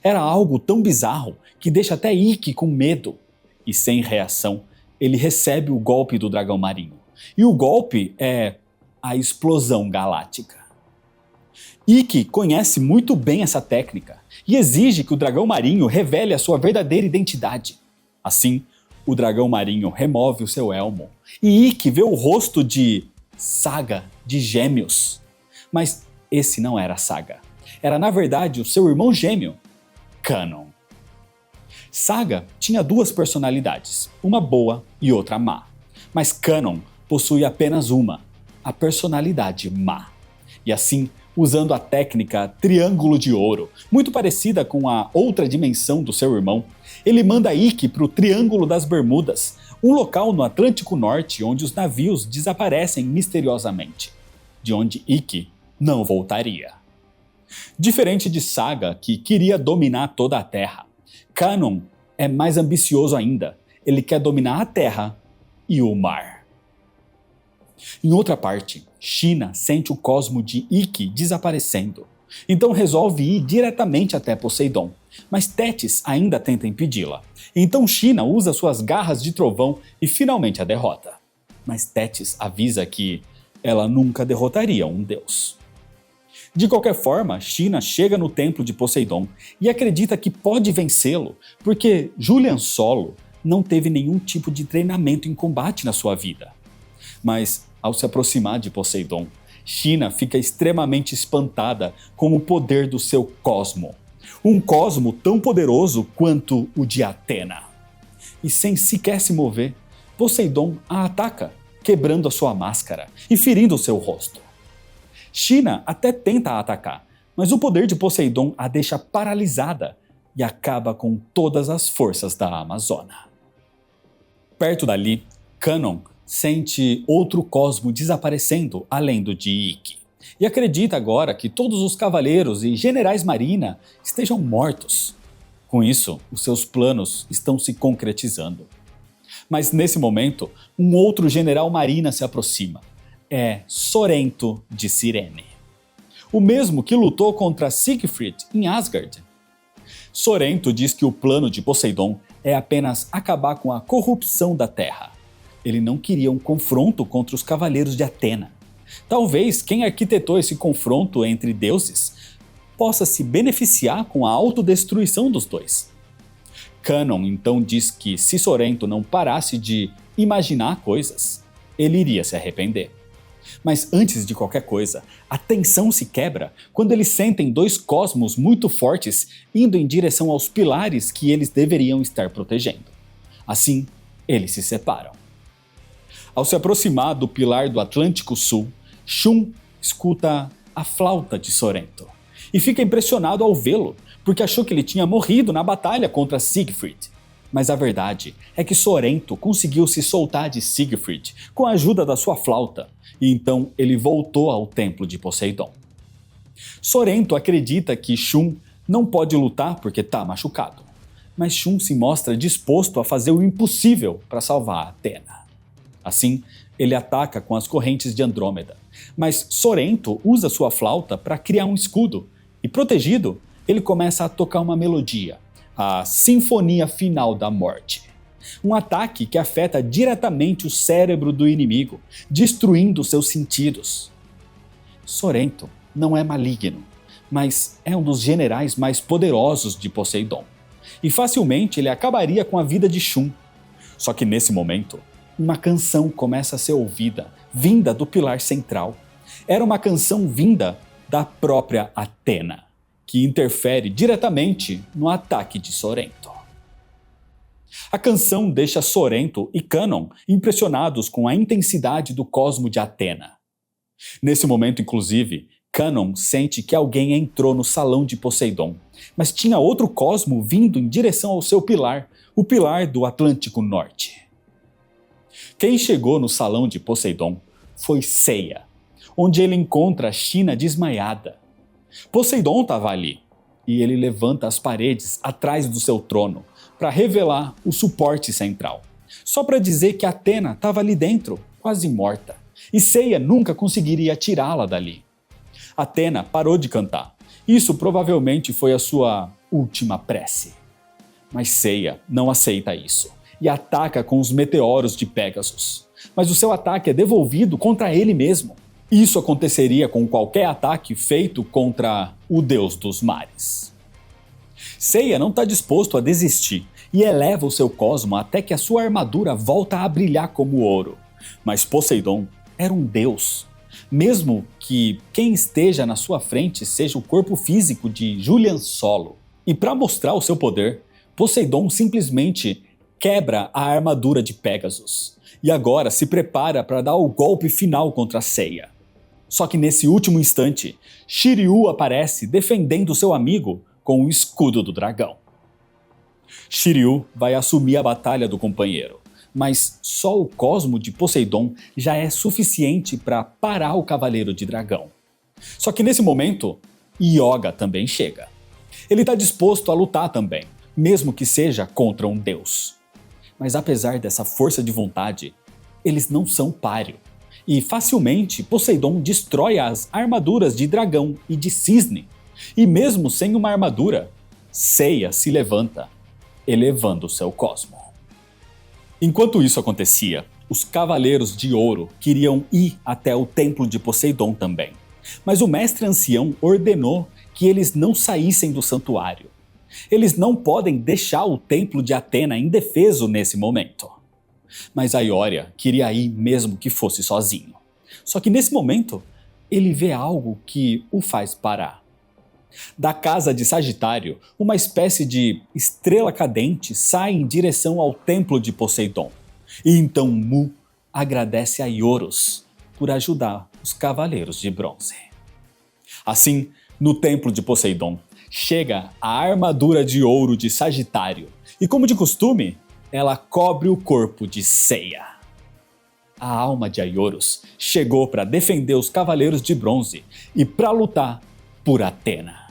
Era algo tão bizarro que deixa até Ikki com medo, e sem reação, ele recebe o golpe do dragão marinho. E o golpe é a explosão galáctica. Ikki conhece muito bem essa técnica e exige que o dragão marinho revele a sua verdadeira identidade. Assim, o dragão marinho remove o seu elmo e Ikki vê o rosto de Saga, de Gêmeos. Mas esse não era Saga. Era na verdade o seu irmão gêmeo, Canon. Saga tinha duas personalidades, uma boa e outra má. Mas Canon possui apenas uma, a personalidade má. E assim, usando a técnica Triângulo de Ouro, muito parecida com a outra dimensão do seu irmão, ele manda Ikki para o Triângulo das Bermudas, um local no Atlântico Norte onde os navios desaparecem misteriosamente, de onde Ikki não voltaria. Diferente de Saga, que queria dominar toda a Terra, Canon é mais ambicioso ainda. Ele quer dominar a Terra e o mar. Em outra parte, Sheena sente o cosmo de Ikki desaparecendo. Então resolve ir diretamente até Poseidon. Mas Tétis ainda tenta impedi-la. Então Sheena usa suas garras de trovão e finalmente a derrota. Mas Tétis avisa que ela nunca derrotaria um deus. De qualquer forma, Sheena chega no templo de Poseidon e acredita que pode vencê-lo, porque Julian Solo não teve nenhum tipo de treinamento em combate na sua vida. Mas, ao se aproximar de Poseidon, Sheena fica extremamente espantada com o poder do seu cosmo. Um cosmo tão poderoso quanto o de Atena. E sem sequer se mover, Poseidon a ataca, quebrando a sua máscara e ferindo o seu rosto. Sheena até tenta atacar, mas o poder de Poseidon a deixa paralisada e acaba com todas as forças da Amazona. Perto dali, Canon sente outro cosmo desaparecendo além do de Ikki, e acredita agora que todos os cavaleiros e generais marina estejam mortos. Com isso, os seus planos estão se concretizando. Mas nesse momento, um outro general marina se aproxima. É Sorento de Cirene, o mesmo que lutou contra Siegfried em Asgard. Sorento diz que o plano de Poseidon é apenas acabar com a corrupção da Terra. Ele não queria um confronto contra os cavaleiros de Atena. Talvez quem arquitetou esse confronto entre deuses possa se beneficiar com a autodestruição dos dois. Canon então diz que se Sorento não parasse de imaginar coisas, ele iria se arrepender. Mas antes de qualquer coisa, a tensão se quebra quando eles sentem dois cosmos muito fortes indo em direção aos pilares que eles deveriam estar protegendo. Assim, eles se separam. Ao se aproximar do pilar do Atlântico Sul, Shun escuta a flauta de Sorento e fica impressionado ao vê-lo, porque achou que ele tinha morrido na batalha contra Siegfried. Mas a verdade é que Sorento conseguiu se soltar de Siegfried com a ajuda da sua flauta, e então ele voltou ao templo de Poseidon. Sorento acredita que Shun não pode lutar porque está machucado, mas Shun se mostra disposto a fazer o impossível para salvar Atena. Assim, ele ataca com as correntes de Andrômeda, mas Sorento usa sua flauta para criar um escudo, e protegido, ele começa a tocar uma melodia, a Sinfonia Final da Morte. Um ataque que afeta diretamente o cérebro do inimigo, destruindo seus sentidos. Sorento não é maligno, mas é um dos generais mais poderosos de Poseidon, e facilmente ele acabaria com a vida de Shun. Só que nesse momento, uma canção começa a ser ouvida, vinda do pilar central. Era uma canção vinda da própria Atena, que interfere diretamente no ataque de Sorento. A canção deixa Sorento e Canon impressionados com a intensidade do cosmo de Atena. Nesse momento, inclusive, Canon sente que alguém entrou no salão de Poseidon, mas tinha outro cosmo vindo em direção ao seu pilar, o pilar do Atlântico Norte. Quem chegou no salão de Poseidon foi Seiya, onde ele encontra a China desmaiada. Poseidon estava ali, e ele levanta as paredes atrás do seu trono para revelar o suporte central, só para dizer que Atena estava ali dentro, quase morta, e Seiya nunca conseguiria tirá-la dali. Atena parou de cantar. Isso provavelmente foi a sua última prece. Mas Seiya não aceita isso e ataca com os meteoros de Pégasus. Mas o seu ataque é devolvido contra ele mesmo. Isso aconteceria com qualquer ataque feito contra o deus dos mares. Seiya não está disposto a desistir e eleva o seu cosmo até que a sua armadura volta a brilhar como ouro. Mas Poseidon era um deus. Mesmo que quem esteja na sua frente seja o corpo físico de Julian Solo. E para mostrar o seu poder, Poseidon simplesmente quebra a armadura de Pégasus. E agora se prepara para dar o golpe final contra Seiya. Só que nesse último instante, Shiryu aparece defendendo seu amigo com o escudo do dragão. Shiryu vai assumir a batalha do companheiro. Mas só o cosmo de Poseidon já é suficiente para parar o Cavaleiro de Dragão. Só que nesse momento, Yoga também chega. Ele está disposto a lutar também, mesmo que seja contra um deus. Mas apesar dessa força de vontade, eles não são páreo. E facilmente Poseidon destrói as armaduras de dragão e de cisne. E mesmo sem uma armadura, Seiya se levanta, elevando seu cosmo. Enquanto isso acontecia, os Cavaleiros de Ouro queriam ir até o templo de Poseidon também. Mas o mestre ancião ordenou que eles não saíssem do santuário. Eles não podem deixar o templo de Atena indefeso nesse momento. Mas Aioria queria ir mesmo que fosse sozinho. Só que nesse momento, ele vê algo que o faz parar. Da casa de Sagitário, uma espécie de estrela cadente sai em direção ao templo de Poseidon. E então Mu agradece a Iorus por ajudar os Cavaleiros de Bronze. Assim, no templo de Poseidon, chega a armadura de ouro de Sagitário. E como de costume, ela cobre o corpo de Seiya. A alma de Iorus chegou para defender os Cavaleiros de Bronze e para lutar por Atena.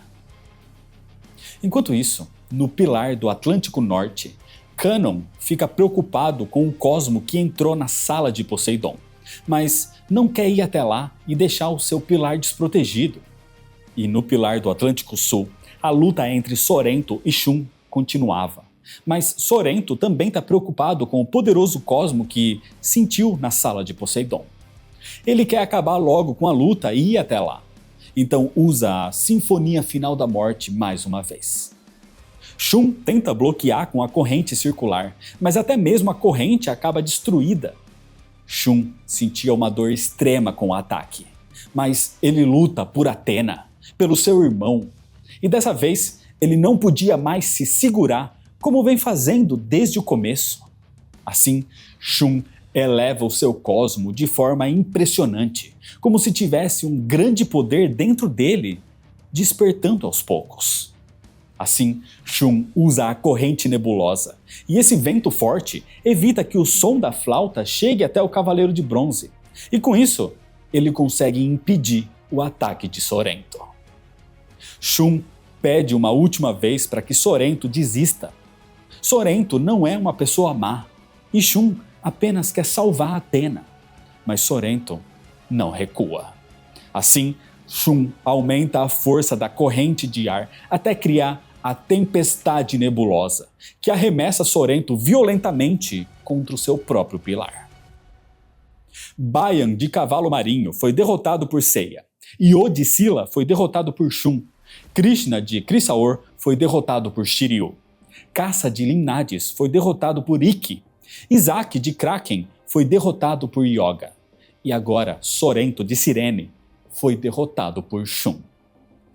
Enquanto isso, no pilar do Atlântico Norte, Canon fica preocupado com o cosmo que entrou na sala de Poseidon, mas não quer ir até lá e deixar o seu pilar desprotegido. E no pilar do Atlântico Sul, a luta entre Sorento e Shun continuava. Mas Sorento também está preocupado com o poderoso cosmo que sentiu na sala de Poseidon. Ele quer acabar logo com a luta e ir até lá. Então usa a Sinfonia Final da Morte mais uma vez. Shun tenta bloquear com a corrente circular, mas até mesmo a corrente acaba destruída. Shun sentia uma dor extrema com o ataque, mas ele luta por Atena, pelo seu irmão, e dessa vez ele não podia mais se segurar como vem fazendo desde o começo. Assim, Shun eleva o seu cosmo de forma impressionante, como se tivesse um grande poder dentro dele, despertando aos poucos. Assim, Shun usa a corrente nebulosa, e esse vento forte evita que o som da flauta chegue até o Cavaleiro de Bronze, e com isso, ele consegue impedir o ataque de Sorento. Shun pede uma última vez para que Sorento desista. Sorento não é uma pessoa má, e Shun apenas quer salvar Atena, mas Sorento não recua. Assim, Shun aumenta a força da corrente de ar até criar a tempestade nebulosa, que arremessa Sorento violentamente contra o seu próprio pilar. Bayan de Cavalo Marinho foi derrotado por Seiya, Io de Sila foi derrotado por Shun, Krishna de Chrysaor foi derrotado por Shiryu, Caça de Limnades foi derrotado por Ikki, Isaac de Kraken foi derrotado por Yoga, e agora Sorento de Cirene foi derrotado por Shun.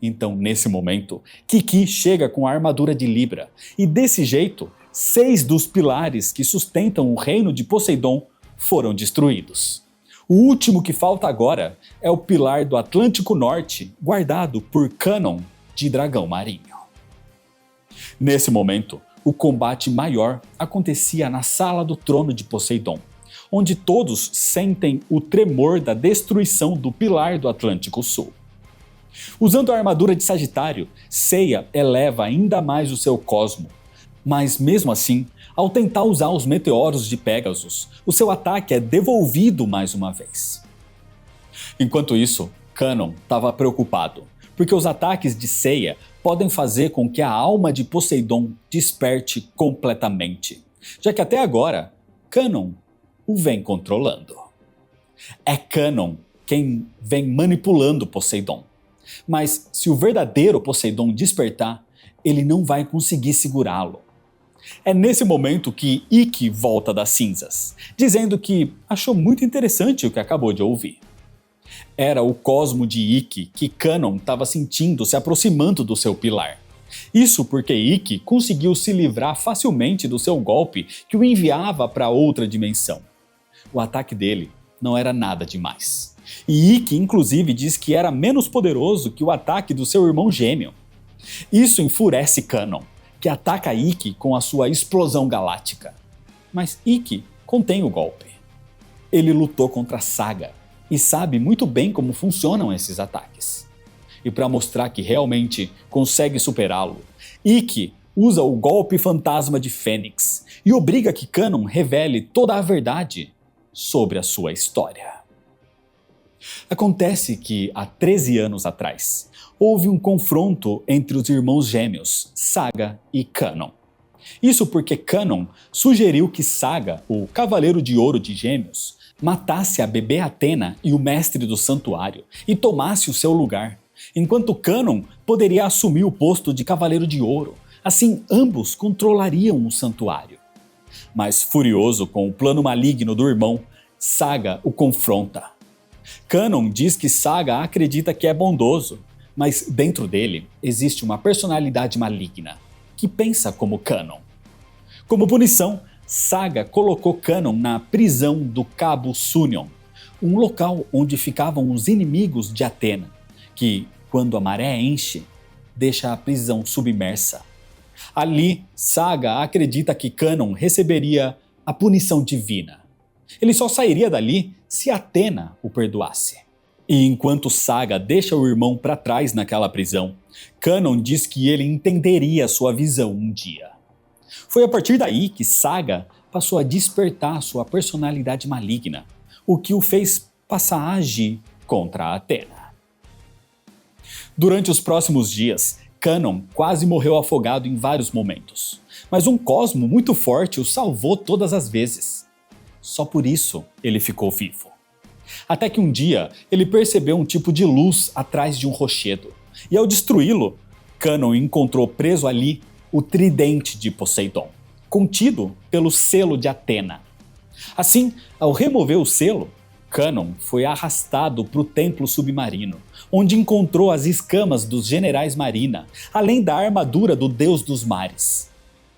Então, nesse momento, Kiki chega com a armadura de Libra, e desse jeito, 6 dos pilares que sustentam o reino de Poseidon foram destruídos. O último que falta agora é o pilar do Atlântico Norte, guardado por Cânon de dragão marinho. Nesse momento, o combate maior acontecia na sala do trono de Poseidon, onde todos sentem o tremor da destruição do pilar do Atlântico Sul. Usando a armadura de Sagitário, Seiya eleva ainda mais o seu cosmo, mas mesmo assim, ao tentar usar os meteoros de Pégasus, o seu ataque é devolvido mais uma vez. Enquanto isso, Cânon estava preocupado, porque os ataques de Seiya podem fazer com que a alma de Poseidon desperte completamente, já que até agora, Cânon o vem controlando. É Cânon quem vem manipulando Poseidon, mas se o verdadeiro Poseidon despertar, ele não vai conseguir segurá-lo. É nesse momento que Ikki volta das cinzas, dizendo que achou muito interessante o que acabou de ouvir. Era o cosmo de Ikki que Cânon estava sentindo se aproximando do seu pilar. Isso porque Ikki conseguiu se livrar facilmente do seu golpe que o enviava para outra dimensão. O ataque dele não era nada demais. E Ikki inclusive diz que era menos poderoso que o ataque do seu irmão gêmeo. Isso enfurece Cânon, que ataca Ikki com a sua explosão galáctica. Mas Ikki contém o golpe. Ele lutou contra Saga e sabe muito bem como funcionam esses ataques. E para mostrar que realmente consegue superá-lo, Ikki usa o golpe fantasma de Fênix e obriga que Cânon revele toda a verdade sobre a sua história. Acontece que, há 13 anos atrás, houve um confronto entre os irmãos gêmeos, Saga e Cânon. Isso porque Cânon sugeriu que Saga, o Cavaleiro de Ouro de Gêmeos, matasse a bebê Athena e o mestre do santuário e tomasse o seu lugar, enquanto Cânon poderia assumir o posto de Cavaleiro de Ouro. Assim, ambos controlariam o santuário. Mas furioso com o plano maligno do irmão, Saga o confronta. Cânon diz que Saga acredita que é bondoso, mas dentro dele existe uma personalidade maligna, que pensa como Cânon. Como punição, Saga colocou Cânon na prisão do Cabo Sunion, um local onde ficavam os inimigos de Atena, que, quando a maré enche, deixa a prisão submersa. Ali, Saga acredita que Cânon receberia a punição divina. Ele só sairia dali se Atena o perdoasse. E enquanto Saga deixa o irmão para trás naquela prisão, Cânon diz que ele entenderia sua visão um dia. Foi a partir daí que Saga passou a despertar sua personalidade maligna, o que o fez passar a agir contra Atena. Durante os próximos dias, Cânon quase morreu afogado em vários momentos, mas um cosmo muito forte o salvou todas as vezes. Só por isso ele ficou vivo. Até que um dia ele percebeu um tipo de luz atrás de um rochedo, e ao destruí-lo, Cânon encontrou preso ali o tridente de Poseidon, contido pelo selo de Atena. Assim, ao remover o selo, Cânon foi arrastado para o templo submarino, onde encontrou as escamas dos generais Marina, além da armadura do deus dos mares.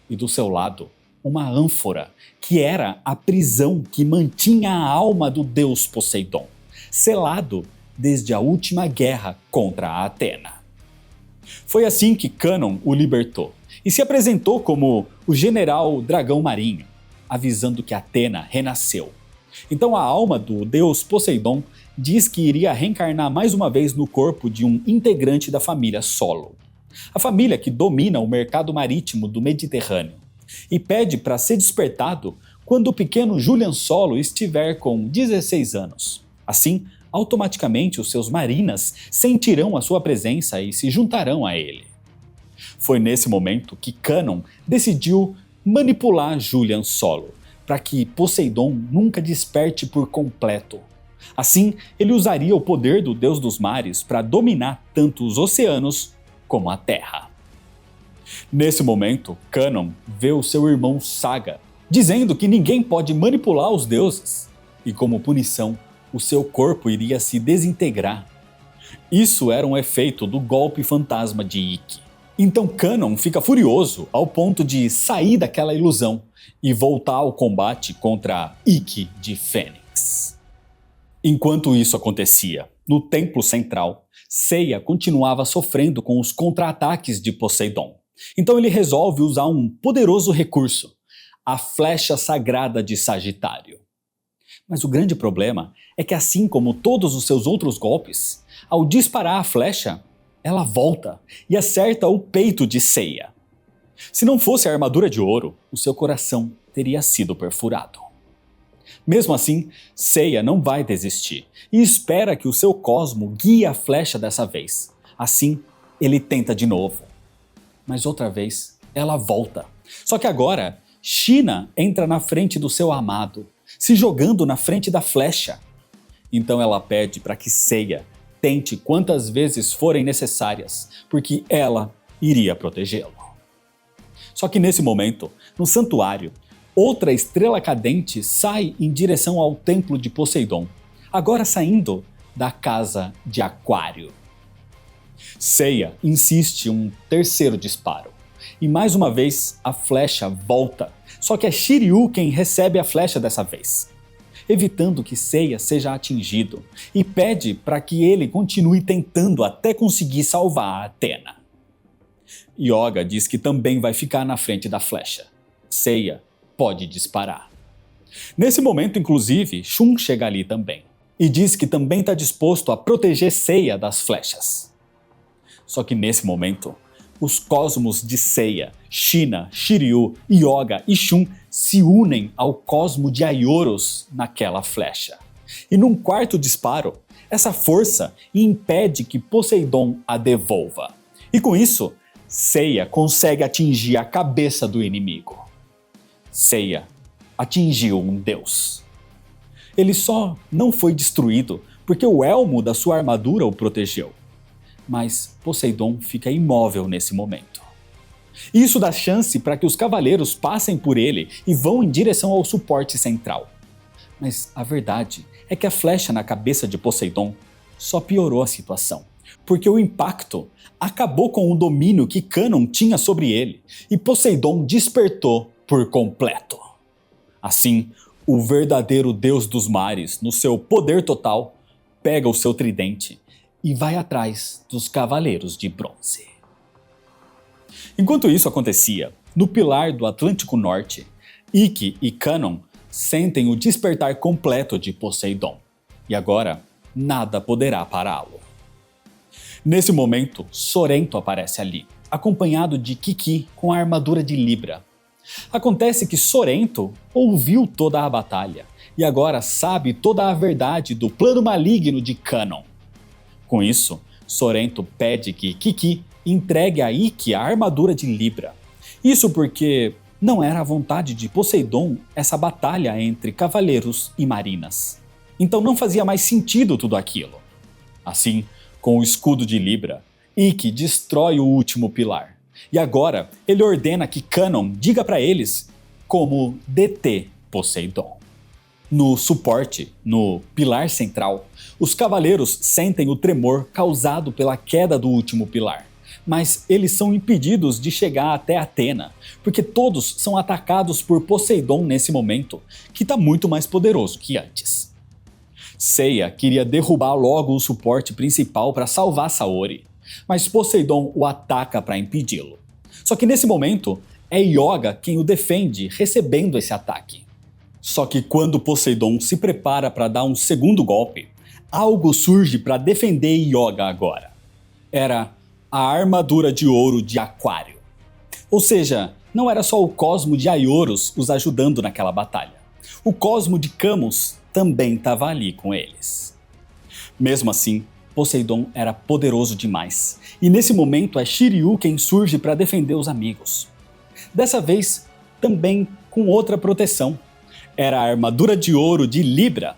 E do seu lado, uma ânfora, que era a prisão que mantinha a alma do deus Poseidon, selado desde a última guerra contra a Atena. Foi assim que Cânon o libertou e se apresentou como o general dragão marinho, avisando que Atena renasceu. Então a alma do deus Poseidon diz que iria reencarnar mais uma vez no corpo de um integrante da família Solo, a família que domina o mercado marítimo do Mediterrâneo, e pede para ser despertado quando o pequeno Julian Solo estiver com 16 anos. Assim, automaticamente os seus marinas sentirão a sua presença e se juntarão a ele. Foi nesse momento que Cânon decidiu manipular Julian Solo, para que Poseidon nunca desperte por completo. Assim, ele usaria o poder do deus dos mares para dominar tanto os oceanos como a terra. Nesse momento, Cânon vê o seu irmão Saga, dizendo que ninguém pode manipular os deuses, e como punição, o seu corpo iria se desintegrar. Isso era um efeito do golpe fantasma de Ikki. Então Cânon fica furioso ao ponto de sair daquela ilusão e voltar ao combate contra Ikki de Fênix. Enquanto isso acontecia, no templo central, Seiya continuava sofrendo com os contra-ataques de Poseidon. Então ele resolve usar um poderoso recurso, a flecha sagrada de Sagitário. Mas o grande problema é que, assim como todos os seus outros golpes, ao disparar a flecha, ela volta e acerta o peito de Seiya. Se não fosse a armadura de ouro, o seu coração teria sido perfurado. Mesmo assim, Seiya não vai desistir e espera que o seu cosmo guie a flecha dessa vez. Assim, ele tenta de novo. Mas outra vez, ela volta. Só que agora, China entra na frente do seu amado, se jogando na frente da flecha. Então ela pede para que Seiya tente quantas vezes forem necessárias, porque ela iria protegê-lo. Só que nesse momento, no santuário, outra estrela cadente sai em direção ao templo de Poseidon, agora saindo da casa de Aquário. Seiya insiste um terceiro disparo, e mais uma vez a flecha volta, só que é Shiryu quem recebe a flecha dessa vez, evitando que Seiya seja atingido, e pede para que ele continue tentando até conseguir salvar a Athena. Yoga diz que também vai ficar na frente da flecha. Seiya pode disparar. Nesse momento, inclusive, Shun chega ali também, e diz que também está disposto a proteger Seiya das flechas. Só que nesse momento, os cosmos de Seiya, China, Shiryu, Yoga e Shun se unem ao cosmo de Aioros naquela flecha. E num quarto disparo, essa força impede que Poseidon a devolva. E com isso, Seiya consegue atingir a cabeça do inimigo. Seiya atingiu um deus. Ele só não foi destruído porque o elmo da sua armadura o protegeu. Mas Poseidon fica imóvel nesse momento. Isso dá chance para que os cavaleiros passem por ele e vão em direção ao suporte central. Mas a verdade é que a flecha na cabeça de Poseidon só piorou a situação, porque o impacto acabou com o domínio que Canon tinha sobre ele e Poseidon despertou por completo. Assim, o verdadeiro deus dos mares, no seu poder total, pega o seu tridente e vai atrás dos Cavaleiros de Bronze. Enquanto isso acontecia, no pilar do Atlântico Norte, Ikki e Canon sentem o despertar completo de Poseidon, e agora nada poderá pará-lo. Nesse momento, Sorento aparece ali, acompanhado de Kiki com a armadura de Libra. Acontece que Sorento ouviu toda a batalha e agora sabe toda a verdade do plano maligno de Canon. Com isso, Sorento pede que Kiki entregue a Ikki a armadura de Libra. Isso porque não era a vontade de Poseidon essa batalha entre cavaleiros e marinas. Então não fazia mais sentido tudo aquilo. Assim, com o escudo de Libra, Ikki destrói o último pilar. E agora ele ordena que Canon diga para eles como deter Poseidon. No suporte, no pilar central, os cavaleiros sentem o tremor causado pela queda do último pilar. Mas eles são impedidos de chegar até Athena, porque todos são atacados por Poseidon nesse momento, que está muito mais poderoso que antes. Seiya queria derrubar logo o suporte principal para salvar Saori, mas Poseidon o ataca para impedi-lo. Só que nesse momento, é Yoga quem o defende recebendo esse ataque. Só que quando Poseidon se prepara para dar um segundo golpe, algo surge para defender Yoga agora. Era a armadura de ouro de Aquário. Ou seja, não era só o cosmo de Aioros os ajudando naquela batalha. O cosmo de Camus também estava ali com eles. Mesmo assim, Poseidon era poderoso demais, e nesse momento é Shiryu quem surge para defender os amigos. Dessa vez, também com outra proteção. Era a armadura de ouro de Libra.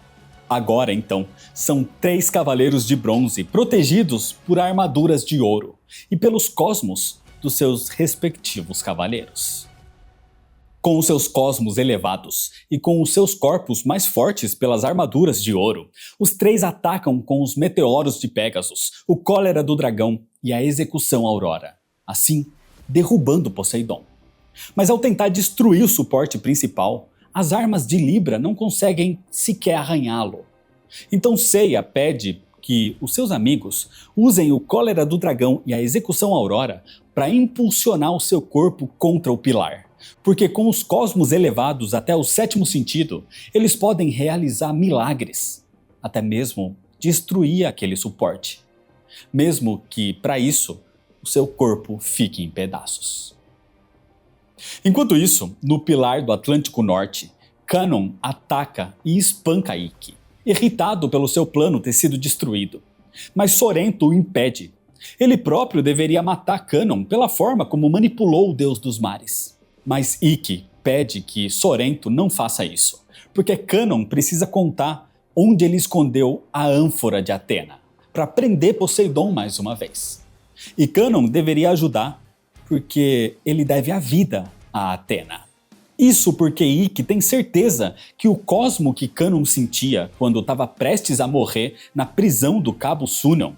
Agora, então, são 3 cavaleiros de bronze protegidos por armaduras de ouro e pelos cosmos dos seus respectivos cavaleiros. Com os seus cosmos elevados e com os seus corpos mais fortes pelas armaduras de ouro, os 3 atacam com os meteoros de Pégasus, o cólera do dragão e a execução Aurora, assim derrubando Poseidon. Mas ao tentar destruir o suporte principal, as armas de Libra não conseguem sequer arranhá-lo. Então Seiya pede que os seus amigos usem o cólera do dragão e a execução aurora para impulsionar o seu corpo contra o pilar. Porque com os cosmos elevados até o sétimo sentido, eles podem realizar milagres, até mesmo destruir aquele suporte. Mesmo que, para isso, o seu corpo fique em pedaços. Enquanto isso, no pilar do Atlântico Norte, Kanon ataca e espanca Ikki, irritado pelo seu plano ter sido destruído. Mas Sorrento o impede. Ele próprio deveria matar Kanon pela forma como manipulou o deus dos mares. Mas Ikki pede que Sorrento não faça isso, porque Kanon precisa contar onde ele escondeu a ânfora de Atena, para prender Poseidon mais uma vez. E Kanon deveria ajudar, porque ele deve a vida a Atena. Isso porque Ikki tem certeza que o cosmo que Kanon sentia quando estava prestes a morrer na prisão do Cabo Sunion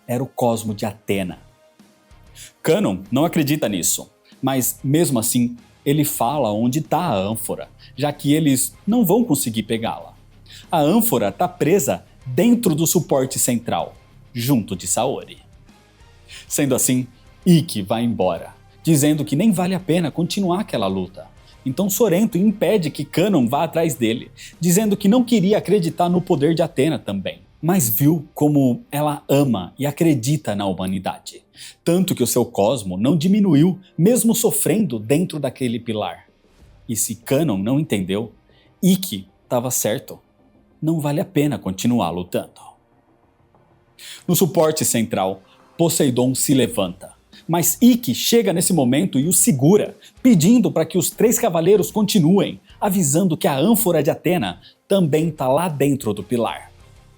era o cosmo de Atena. Kanon não acredita nisso, mas mesmo assim ele fala onde está a ânfora, já que eles não vão conseguir pegá-la. A ânfora está presa dentro do suporte central, junto de Saori. Sendo assim, Ikki vai embora, dizendo que nem vale a pena continuar aquela luta. Então Sorrento impede que Kanon vá atrás dele, dizendo que não queria acreditar no poder de Atena também, mas viu como ela ama e acredita na humanidade. Tanto que o seu cosmo não diminuiu, mesmo sofrendo dentro daquele pilar. E se Kanon não entendeu, Ikki estava certo. Não vale a pena continuar lutando. No suporte central, Poseidon se levanta. Mas Ikki chega nesse momento e o segura, pedindo para que os três cavaleiros continuem, avisando que a ânfora de Atena também está lá dentro do pilar.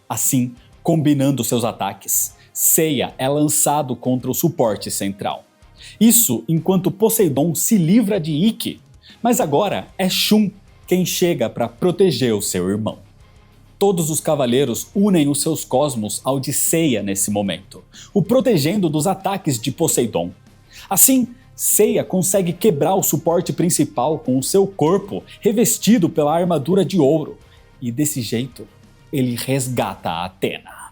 Assim, combinando seus ataques, Seiya é lançado contra o suporte central. Isso enquanto Poseidon se livra de Ikki, mas agora é Shun quem chega para proteger o seu irmão. Todos os cavaleiros unem os seus cosmos ao de Seiya nesse momento, o protegendo dos ataques de Poseidon. Assim, Seiya consegue quebrar o suporte principal com o seu corpo revestido pela armadura de ouro, e desse jeito, ele resgata a Atena.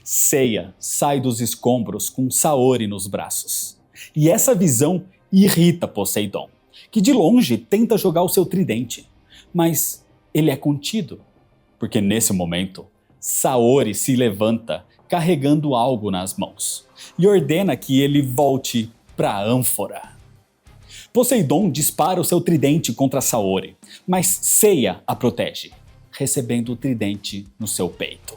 Seiya sai dos escombros com Saori nos braços, e essa visão irrita Poseidon, que de longe tenta jogar o seu tridente, mas ele é contido. Porque nesse momento, Saori se levanta carregando algo nas mãos e ordena que ele volte para a ânfora. Poseidon dispara o seu tridente contra Saori, mas Seiya a protege, recebendo o tridente no seu peito.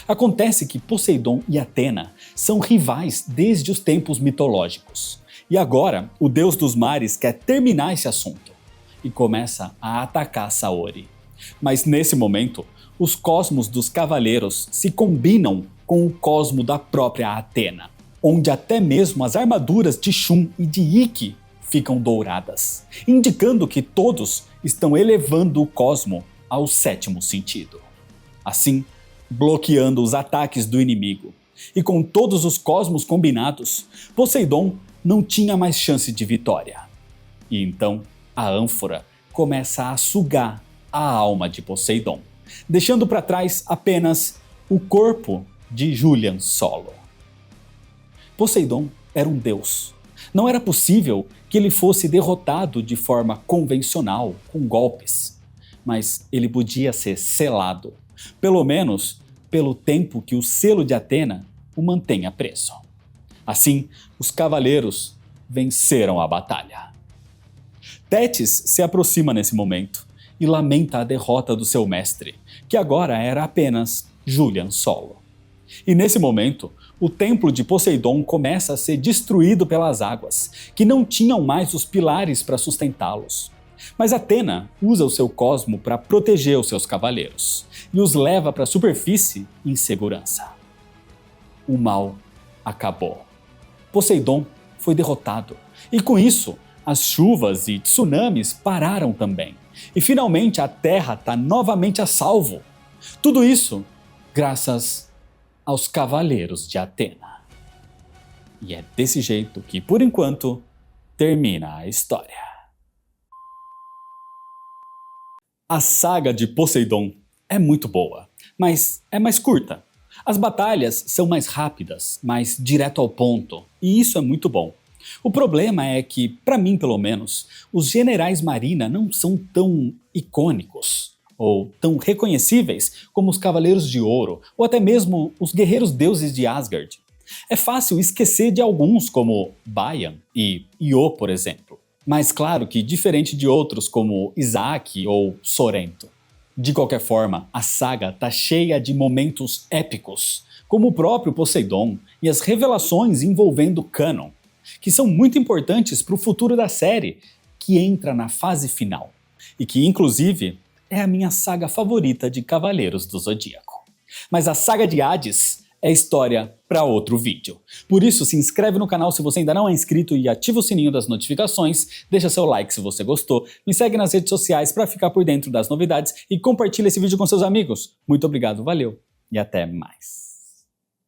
Acontece que Poseidon e Atena são rivais desde os tempos mitológicos, e agora o deus dos mares quer terminar esse assunto e começa a atacar Saori. Mas nesse momento, os cosmos dos cavaleiros se combinam com o cosmo da própria Atena, onde até mesmo as armaduras de Shun e de Ikki ficam douradas, indicando que todos estão elevando o cosmo ao sétimo sentido. Assim, bloqueando os ataques do inimigo. E com todos os cosmos combinados, Poseidon não tinha mais chance de vitória. E então, a ânfora começa a sugar a alma de Poseidon, deixando para trás apenas o corpo de Julian solo. Poseidon era um deus. Não era possível que ele fosse derrotado de forma convencional, com golpes. Mas ele podia ser selado, pelo menos pelo tempo que o selo de Atena o mantenha preso. Assim, os cavaleiros venceram a batalha. Tétis se aproxima nesse momento e lamenta a derrota do seu mestre, que agora era apenas Julian solo. E nesse momento, o templo de Poseidon começa a ser destruído pelas águas, que não tinham mais os pilares para sustentá-los. Mas Atena usa o seu cosmo para proteger os seus cavaleiros e os leva para a superfície em segurança. O mal acabou. Poseidon foi derrotado, e com isso, as chuvas e tsunamis pararam também. E finalmente a Terra está novamente a salvo. Tudo isso graças aos cavaleiros de Atena. E é desse jeito que, por enquanto, termina a história. A saga de Poseidon é muito boa, mas é mais curta. As batalhas são mais rápidas, mais direto ao ponto, e isso é muito bom. O problema é que, pra mim pelo menos, os generais Marina não são tão icônicos ou tão reconhecíveis como os Cavaleiros de Ouro ou até mesmo os Guerreiros Deuses de Asgard. É fácil esquecer de alguns como Bayan e Io, por exemplo, mas claro que diferente de outros como Isaac ou Sorrento. De qualquer forma, a saga tá cheia de momentos épicos, como o próprio Poseidon e as revelações envolvendo Canon, que são muito importantes para o futuro da série, que entra na fase final, e que inclusive é a minha saga favorita de Cavaleiros do Zodíaco. Mas a saga de Hades é história para outro vídeo. Por isso, se inscreve no canal se você ainda não é inscrito e ativa o sininho das notificações, deixa seu like se você gostou, me segue nas redes sociais para ficar por dentro das novidades e compartilha esse vídeo com seus amigos. Muito obrigado, valeu e até mais.